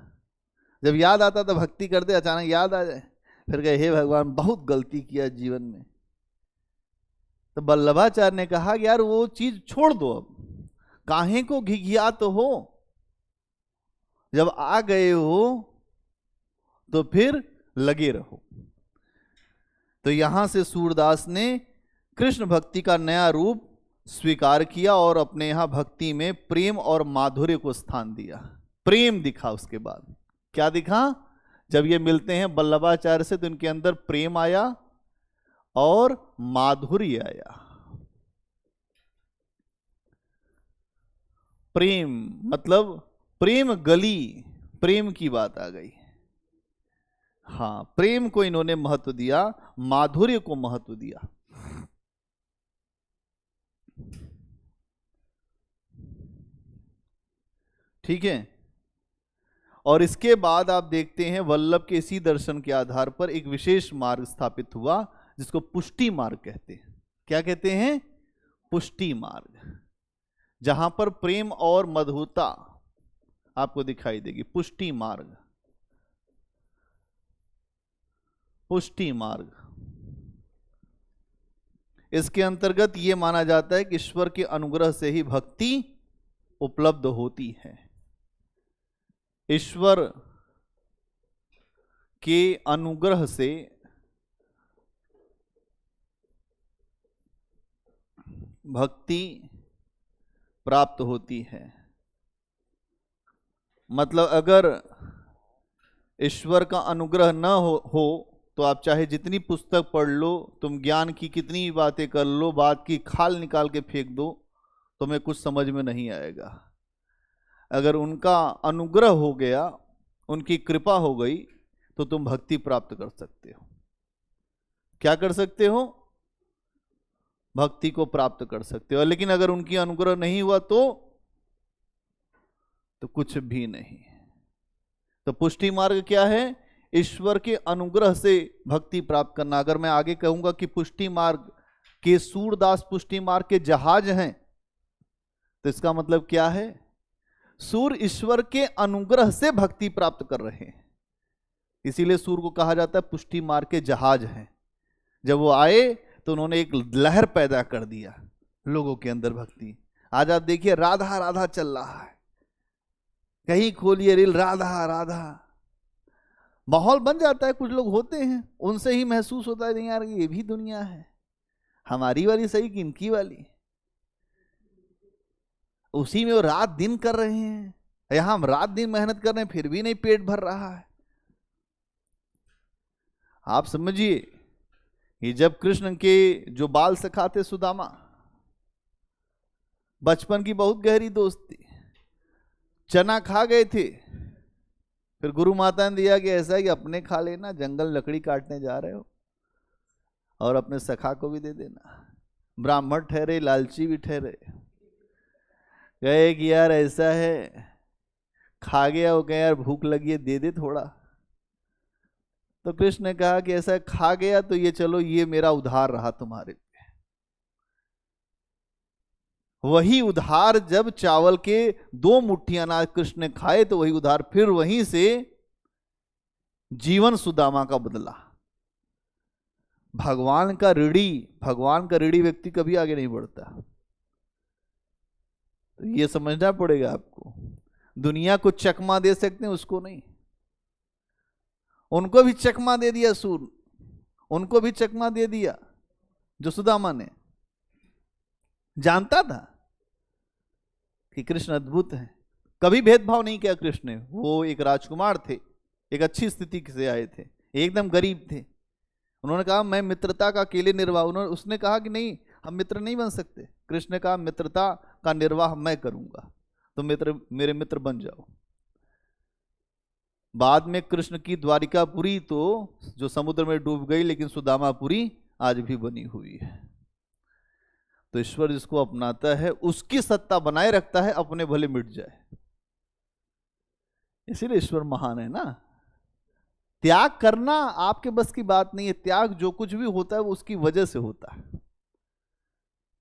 जब याद आता था भक्ति करते, अचानक याद आ जाए, फिर कहे हे भगवान बहुत गलती किया जीवन में। तो वल्लभाचार्य ने कहा कि यार वो चीज छोड़ दो, अब काहे को घिघिया तो हो, जब आ गए हो तो फिर लगे रहो। तो यहां से सूरदास ने कृष्ण भक्ति का नया रूप स्वीकार किया और अपने यहां भक्ति में प्रेम और माधुर्य को स्थान दिया। प्रेम दिखा, उसके बाद क्या दिखा? जब ये मिलते हैं वल्लभाचार्य से तो इनके अंदर प्रेम आया और माधुर्य आया। प्रेम मतलब प्रेम गली, प्रेम की बात आ गई। हाँ, प्रेम को इन्होंने महत्व दिया, माधुर्य को महत्व दिया। ठीक है। और इसके बाद आप देखते हैं वल्लभ के इसी दर्शन के आधार पर एक विशेष मार्ग स्थापित हुआ जिसको पुष्टि मार्ग कहते हैं। क्या कहते हैं? पुष्टि मार्ग, जहां पर प्रेम और मधुरता आपको दिखाई देगी। पुष्टि मार्ग, पुष्टि मार्ग। इसके अंतर्गत यह माना जाता है कि ईश्वर के अनुग्रह से ही भक्ति उपलब्ध होती है। ईश्वर के अनुग्रह से भक्ति प्राप्त होती है। मतलब अगर ईश्वर का अनुग्रह न हो तो आप चाहे जितनी पुस्तक पढ़ लो, तुम ज्ञान की कितनी भी बातें कर लो, बात की खाल निकाल के फेंक दो, तुम्हें कुछ समझ में नहीं आएगा। अगर उनका अनुग्रह हो गया, उनकी कृपा हो गई, तो तुम भक्ति प्राप्त कर सकते हो। क्या कर सकते हो? भक्ति को प्राप्त कर सकते हो। लेकिन अगर उनकी अनुग्रह नहीं हुआ तो कुछ भी नहीं। तो पुष्टि मार्ग क्या है? ईश्वर के अनुग्रह से भक्ति प्राप्त करना। अगर मैं आगे कहूंगा कि पुष्टि मार्ग के सूरदास पुष्टि मार्ग के जहाज हैं, तो इसका मतलब क्या है? सूर ईश्वर के अनुग्रह से भक्ति प्राप्त कर रहे हैं, इसीलिए सूर को कहा जाता है पुष्टि मार्ग के जहाज हैं। जब वो आए तो उन्होंने एक लहर पैदा कर दिया लोगों के अंदर भक्ति। आज आप देखिए राधा राधा चल रहा है, कहीं खोलिए रील राधा राधा, माहौल बन जाता है। कुछ लोग होते हैं उनसे ही महसूस होता है नहीं यार ये भी दुनिया है, हमारी वाली सही कि इनकी वाली। उसी में वो रात दिन कर रहे हैं, यहां हम रात दिन मेहनत कर रहे हैं फिर भी नहीं पेट भर रहा है। आप समझिए कि जब कृष्ण के जो बाल सखा थे सुदामा, बचपन की बहुत गहरी दोस्ती, चना खा गए थे, फिर गुरु माता ने दिया कि ऐसा है कि अपने खा लेना, जंगल लकड़ी काटने जा रहे हो, और अपने सखा को भी दे देना। ब्राह्मण ठहरे, लालची भी ठहरे, कहे कि यार ऐसा है, खा गया, वो कहे यार भूख लगी है दे दे थोड़ा। तो कृष्ण ने कहा कि ऐसा खा गया तो ये चलो ये मेरा उधार रहा तुम्हारे पे। वही उधार जब चावल के 2 मुट्ठी अनाज कृष्ण ने खाए तो वही उधार फिर वहीं से जीवन सुदामा का बदला। भगवान का ऋणी व्यक्ति कभी आगे नहीं बढ़ता। तो ये समझना पड़ेगा आपको। दुनिया को चकमा दे सकते हैं, उसको नहीं। उनको भी चकमा दे दिया सूर, उनको भी चकमा दे दिया जो सुदामा ने जानता था कि कृष्ण अद्भुत है। कभी भेदभाव नहीं किया कृष्ण ने। वो एक राजकुमार थे, एक अच्छी स्थिति से आए थे, एकदम गरीब थे। उन्होंने कहा मैं मित्रता का अकेले निर्वाह, उसने कहा कि नहीं हम मित्र नहीं बन सकते। कृष्ण ने कहा मित्रता का निर्वाह मैं करूंगा, तो मेरे मित्र बन जाओ। बाद में कृष्ण की द्वारिकापुरी तो जो समुद्र में डूब गई, लेकिन सुदामापुरी आज भी बनी हुई है। तो ईश्वर जिसको अपनाता है उसकी सत्ता बनाए रखता है, अपने भले मिट जाए। इसीलिए ईश्वर महान है ना। त्याग करना आपके बस की बात नहीं है। त्याग जो कुछ भी होता है वो उसकी वजह से होता है।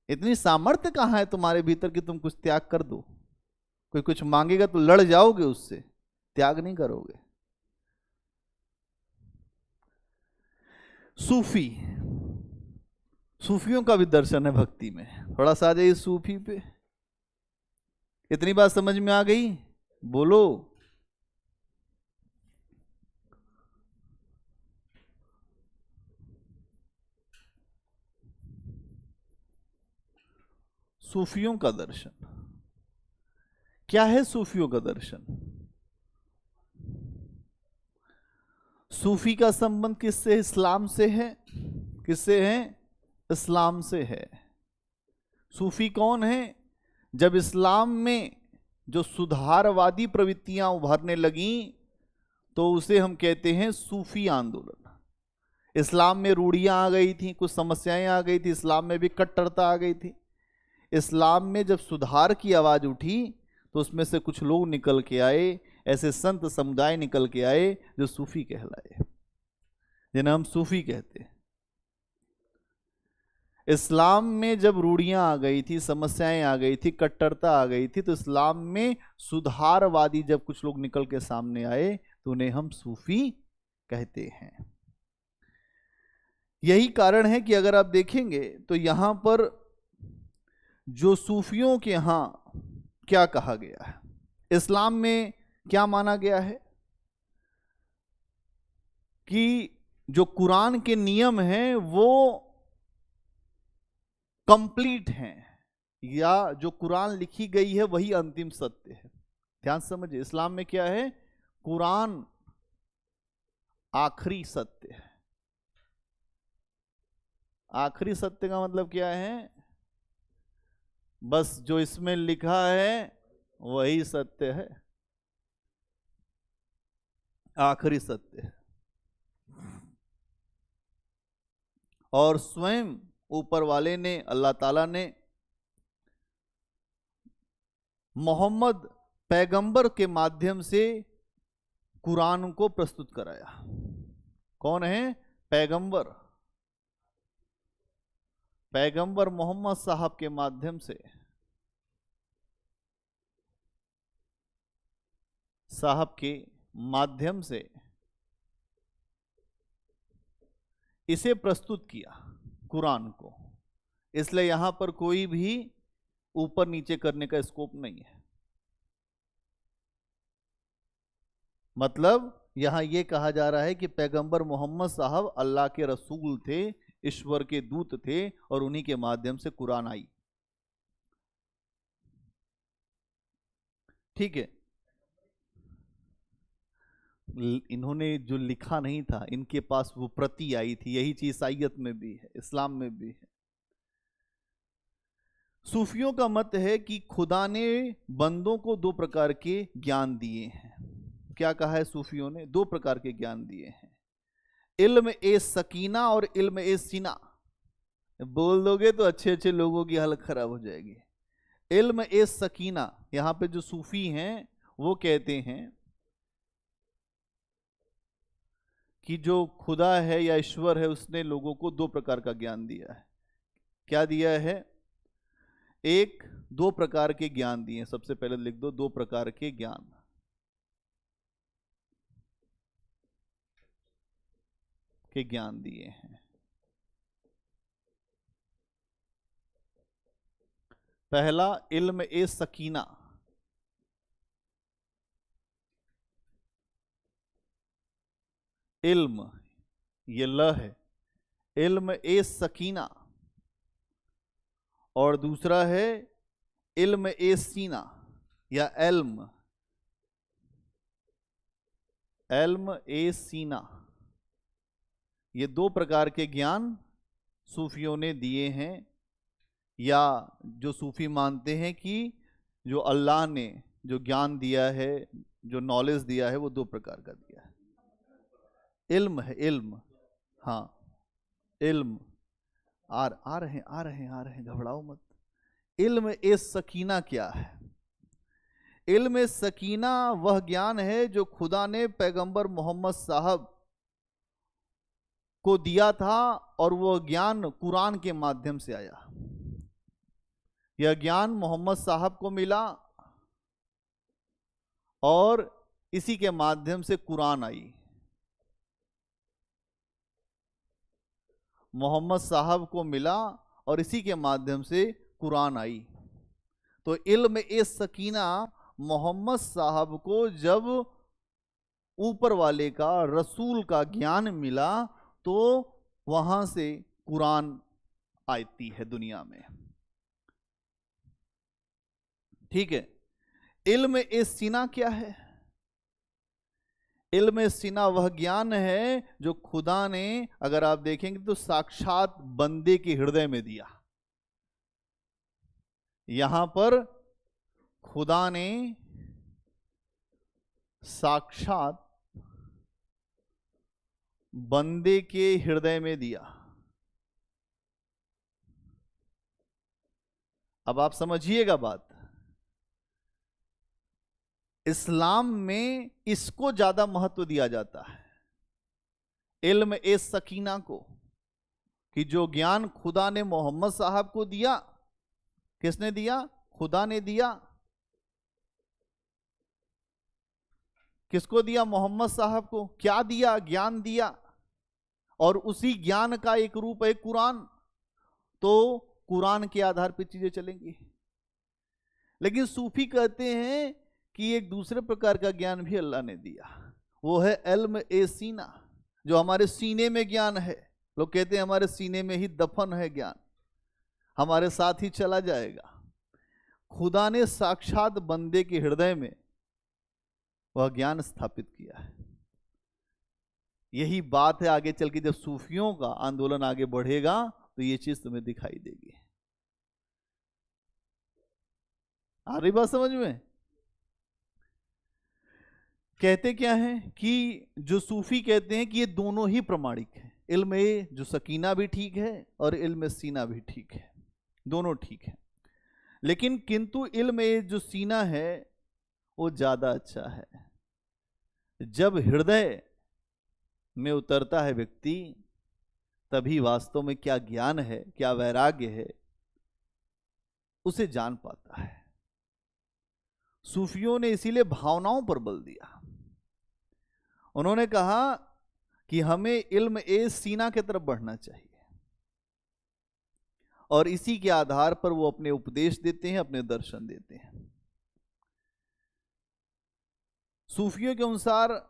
इतनी सामर्थ्य कहां है तुम्हारे भीतर कि तुम कुछ त्याग कर दो। कोई कुछ मांगेगा तो लड़ जाओगे उससे, त्याग नहीं करोगे। सूफी, सूफियों का भी दर्शन है भक्ति में। थोड़ा सा आ जाइए सूफी पे। इतनी बात समझ में आ गई? बोलो। सूफियों का दर्शन क्या है? सूफियों का दर्शन, सूफी का संबंध किससे? इस्लाम से है। किससे है? इस्लाम से है। सूफी कौन है? जब इस्लाम में जो सुधारवादी प्रवृत्तियां उभरने लगीं तो उसे हम कहते हैं सूफी आंदोलन। इस्लाम में रूढ़ियां आ गई थी, कुछ समस्याएं आ गई थी, इस्लाम में भी कट्टरता आ गई थी। इस्लाम में जब सुधार की आवाज उठी तो उसमें से कुछ लोग निकल के आए, ऐसे संत समुदाय निकल के आए जो सूफी कहलाए, जिन्हें हम सूफी कहते हैं। इस्लाम में जब रूढ़ियां आ गई थी, समस्याएं आ गई थी, कट्टरता आ गई थी, तो इस्लाम में सुधारवादी जब कुछ लोग निकल के सामने आए तो उन्हें हम सूफी कहते हैं। यही कारण है कि अगर आप देखेंगे तो यहां पर जो सूफियों के यहां क्या कहा गया है, इस्लाम में क्या माना गया है कि जो कुरान के नियम हैं वो कंप्लीट हैं, या जो कुरान लिखी गई है वही अंतिम सत्य है। ध्यान से समझिए, इस्लाम में क्या है? कुरान आखिरी सत्य है। आखिरी सत्य का मतलब क्या है? बस जो इसमें लिखा है वही सत्य है, आखिरी सत्य है। और स्वयं ऊपर वाले ने, अल्लाह ताला ने मोहम्मद पैगंबर के माध्यम से कुरान को प्रस्तुत कराया। कौन है? पैगंबर। पैगंबर मोहम्मद साहब के माध्यम से, साहब के माध्यम से इसे प्रस्तुत किया कुरान को। इसलिए यहां पर कोई भी ऊपर नीचे करने का स्कोप नहीं है। मतलब यहां यह कहा जा रहा है कि पैगंबर मोहम्मद साहब अल्लाह के रसूल थे, ईश्वर के दूत थे, और उन्हीं के माध्यम से कुरान आई। ठीक है। इन्होंने जो लिखा नहीं था, इनके पास वो प्रति आई थी। यही चीज ईसाईयत में भी है, इस्लाम में भी है। सूफियों का मत है कि खुदा ने बंदों को दो प्रकार के ज्ञान दिए हैं। क्या कहा है सूफियों ने? दो प्रकार के ज्ञान दिए हैं, इल्म ए सकीना और इल्म ए सीना। बोल दोगे तो अच्छे अच्छे लोगों की हालत खराब हो जाएगी। इल्म ए सकीना, यहां पे जो सूफी हैं वो कहते हैं कि जो खुदा है या ईश्वर है उसने लोगों को दो प्रकार का ज्ञान दिया है। क्या दिया है? एक, दो प्रकार के ज्ञान दिए। सबसे पहले लिख दो, दो प्रकार के ज्ञान के ज्ञान दिए हैं। पहला इल्म ए सकीना। इल्म, ये ल है, इल्म ए सकीना। और दूसरा है इल्म ए सीना या एल्म, एल्म ए सीना। ये दो प्रकार के ज्ञान सूफियों ने दिए हैं, या जो सूफी मानते हैं कि जो अल्लाह ने जो ज्ञान दिया है, जो नॉलेज दिया है, वो दो प्रकार का दिया है। इल्म है, इल्म, हाँ इल्म। आ रहे हैं, आ रहे हैं, आ रहे हैं, घबराओ मत। इल्म ए सकीना क्या है? इल्म ए सकीना वह ज्ञान है जो खुदा ने पैगंबर मोहम्मद साहब को दिया था, और वह ज्ञान कुरान के माध्यम से आया। यह ज्ञान मोहम्मद साहब को मिला और इसी के माध्यम से कुरान आई। मोहम्मद साहब को मिला और इसी के माध्यम से कुरान आई। तो इल्म ए सकीना मोहम्मद साहब को जब ऊपर वाले का, रसूल का ज्ञान मिला, तो वहां से कुरान आती है दुनिया में। ठीक है। इल्म ए सीना क्या है? इल्म सीना वह ज्ञान है जो खुदा ने, अगर आप देखेंगे तो साक्षात बंदे के हृदय में दिया। यहां पर खुदा ने साक्षात बंदे के हृदय में दिया। अब आप समझिएगा बात। इस्लाम में इसको ज्यादा महत्व दिया जाता है, इल्म ए सकीना को, कि जो ज्ञान खुदा ने मोहम्मद साहब को दिया। किसने दिया? खुदा ने दिया। किसको दिया? मोहम्मद साहब को। क्या दिया? ज्ञान दिया। और उसी ज्ञान का एक रूप है कुरान। तो कुरान के आधार पर चीजें चलेंगी। लेकिन सूफी कहते हैं कि एक दूसरे प्रकार का ज्ञान भी अल्लाह ने दिया, वो है इल्म ए सीना, जो हमारे सीने में ज्ञान है। लोग कहते हैं हमारे सीने में ही दफन है ज्ञान, हमारे साथ ही चला जाएगा। खुदा ने साक्षात बंदे के हृदय में वह ज्ञान स्थापित किया है। यही बात है, आगे चल के जब सूफियों का आंदोलन आगे बढ़ेगा तो ये चीज तुम्हें दिखाई देगी। आ रही बात समझ में? कहते क्या है कि जो सूफी कहते हैं कि ये दोनों ही प्रमाणिक है। इल्म ए जो सकीना भी ठीक है और इल्म सीना भी ठीक है, दोनों ठीक है। लेकिन किंतु इल्म ए जो सीना है वो ज्यादा अच्छा है। जब हृदय में उतरता है व्यक्ति, तभी वास्तव में क्या ज्ञान है, क्या वैराग्य है, उसे जान पाता है। सूफियों ने इसीलिए भावनाओं पर बल दिया। उन्होंने कहा कि हमें इल्म ए सीना की तरफ बढ़ना चाहिए, और इसी के आधार पर वो अपने उपदेश देते हैं, अपने दर्शन देते हैं। सूफियों के अनुसार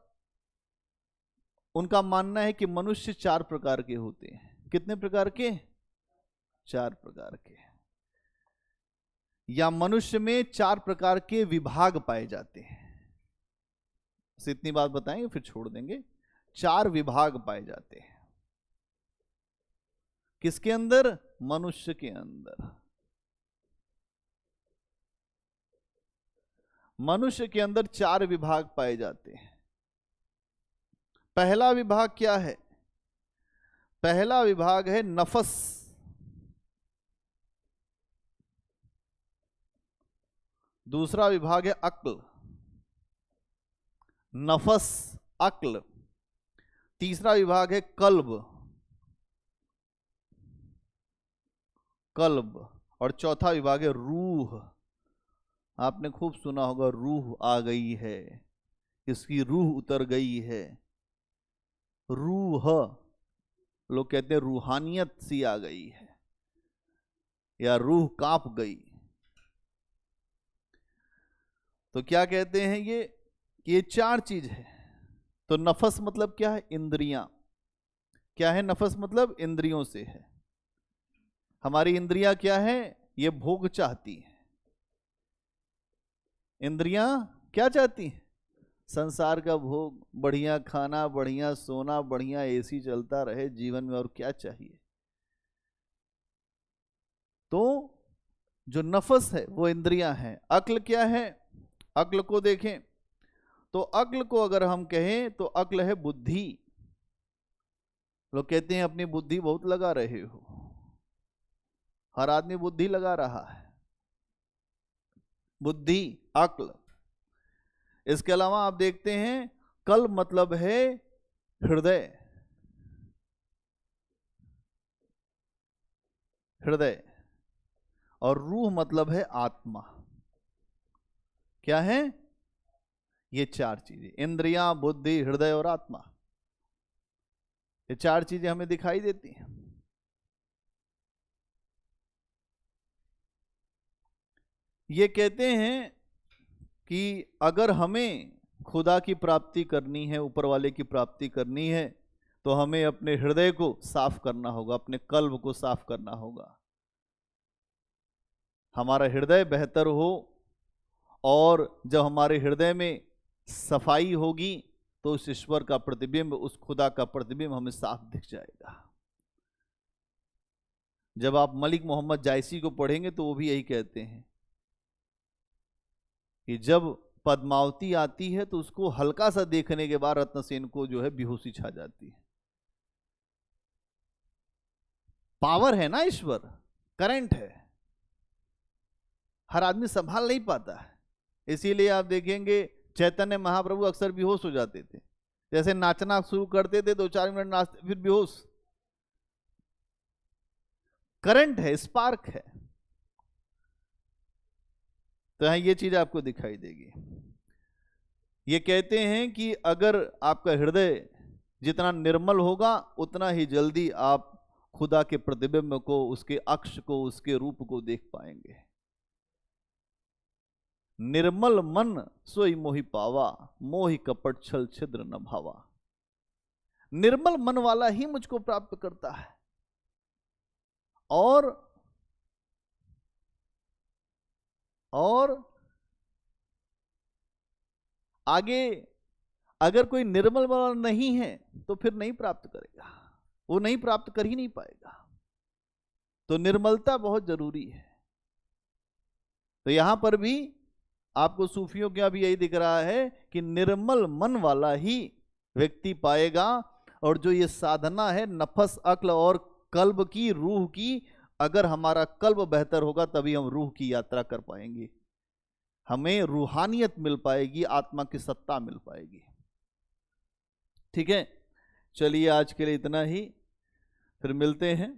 उनका मानना है कि मनुष्य 4 प्रकार के होते हैं। कितने प्रकार के? 4 प्रकार के। या मनुष्य में 4 प्रकार के विभाग पाए जाते हैं। बस इतनी बात बताएंगे फिर छोड़ देंगे। 4 विभाग पाए जाते हैं। किसके अंदर? मनुष्य के अंदर। मनुष्य के अंदर 4 विभाग पाए जाते हैं। पहला विभाग क्या है? पहला विभाग है नफस। दूसरा विभाग है अक्ल। नफस, अक्ल। तीसरा विभाग है कल्ब, कल्ब। और चौथा विभाग है रूह। आपने खूब सुना होगा, रूह आ गई है, इसकी रूह उतर गई है। रूह, लोग कहते हैं रूहानियत सी आ गई है, या रूह कांप गई। तो क्या कहते हैं ये कि ये 4 चीज है। तो नफस मतलब क्या है? इंद्रियां। क्या है नफस मतलब? इंद्रियों से है। हमारी इंद्रियां क्या है? ये भोग चाहती हैं। इंद्रियां क्या चाहती हैं? संसार का भोग, बढ़िया खाना, बढ़िया सोना, बढ़िया एसी चलता रहे जीवन में, और क्या चाहिए। तो जो नफस है वो इंद्रियां हैं। अक्ल क्या है? अक्ल को देखें तो अक्ल को अगर हम कहें तो अक्ल है बुद्धि। लोग कहते हैं अपनी बुद्धि बहुत लगा रहे हो, हर आदमी बुद्धि लगा रहा है, बुद्धि, अक्ल। इसके अलावा आप देखते हैं कल्ब मतलब है हृदय, हृदय, और रूह मतलब है आत्मा। क्या है? ये चार चीजें, इंद्रियां, बुद्धि, हृदय और आत्मा, ये चार चीजें हमें दिखाई देती हैं। ये कहते हैं कि अगर हमें खुदा की प्राप्ति करनी है, ऊपर वाले की प्राप्ति करनी है, तो हमें अपने हृदय को साफ करना होगा, अपने कल्ब को साफ करना होगा। हमारा हृदय बेहतर हो, और जब हमारे हृदय में सफाई होगी तो उस ईश्वर का प्रतिबिंब, उस खुदा का प्रतिबिंब हमें साफ दिख जाएगा। जब आप मलिक मोहम्मद जायसी को पढ़ेंगे तो वो भी यही कहते हैं कि जब पद्मावती आती है तो उसको हल्का सा देखने के बाद रत्नसेन को जो है बेहोशी छा जाती है। पावर है ना ईश्वर, करंट है, हर आदमी संभाल नहीं पाता है। इसीलिए आप देखेंगे चैतन्य महाप्रभु अक्सर बेहोश हो जाते थे, जैसे नाचना शुरू करते थे 2-4 मिनट नाचते फिर बेहोश। करंट है, स्पार्क है। तो यहां ये चीज आपको दिखाई देगी। ये कहते हैं कि अगर आपका हृदय जितना निर्मल होगा उतना ही जल्दी आप खुदा के प्रतिबिंब को, उसके अक्ष को, उसके रूप को देख पाएंगे। निर्मल मन सोई मोहि पावा, मोहि कपट छल छिद्र न भावा। निर्मल मन वाला ही मुझको प्राप्त करता है। और आगे अगर कोई निर्मल वाला नहीं है तो फिर नहीं प्राप्त करेगा, वो नहीं प्राप्त कर ही नहीं पाएगा। तो निर्मलता बहुत जरूरी है। तो यहां पर भी आपको सूफियों का भी यही दिख रहा है कि निर्मल मन वाला ही व्यक्ति पाएगा। और जो ये साधना है नफस, अक्ल और कल्ब की, रूह की, अगर हमारा कल्ब बेहतर होगा तभी हम रूह की यात्रा कर पाएंगे, हमें रूहानियत मिल पाएगी, आत्मा की सत्ता मिल पाएगी। ठीक है, चलिए आज के लिए इतना ही, फिर मिलते हैं।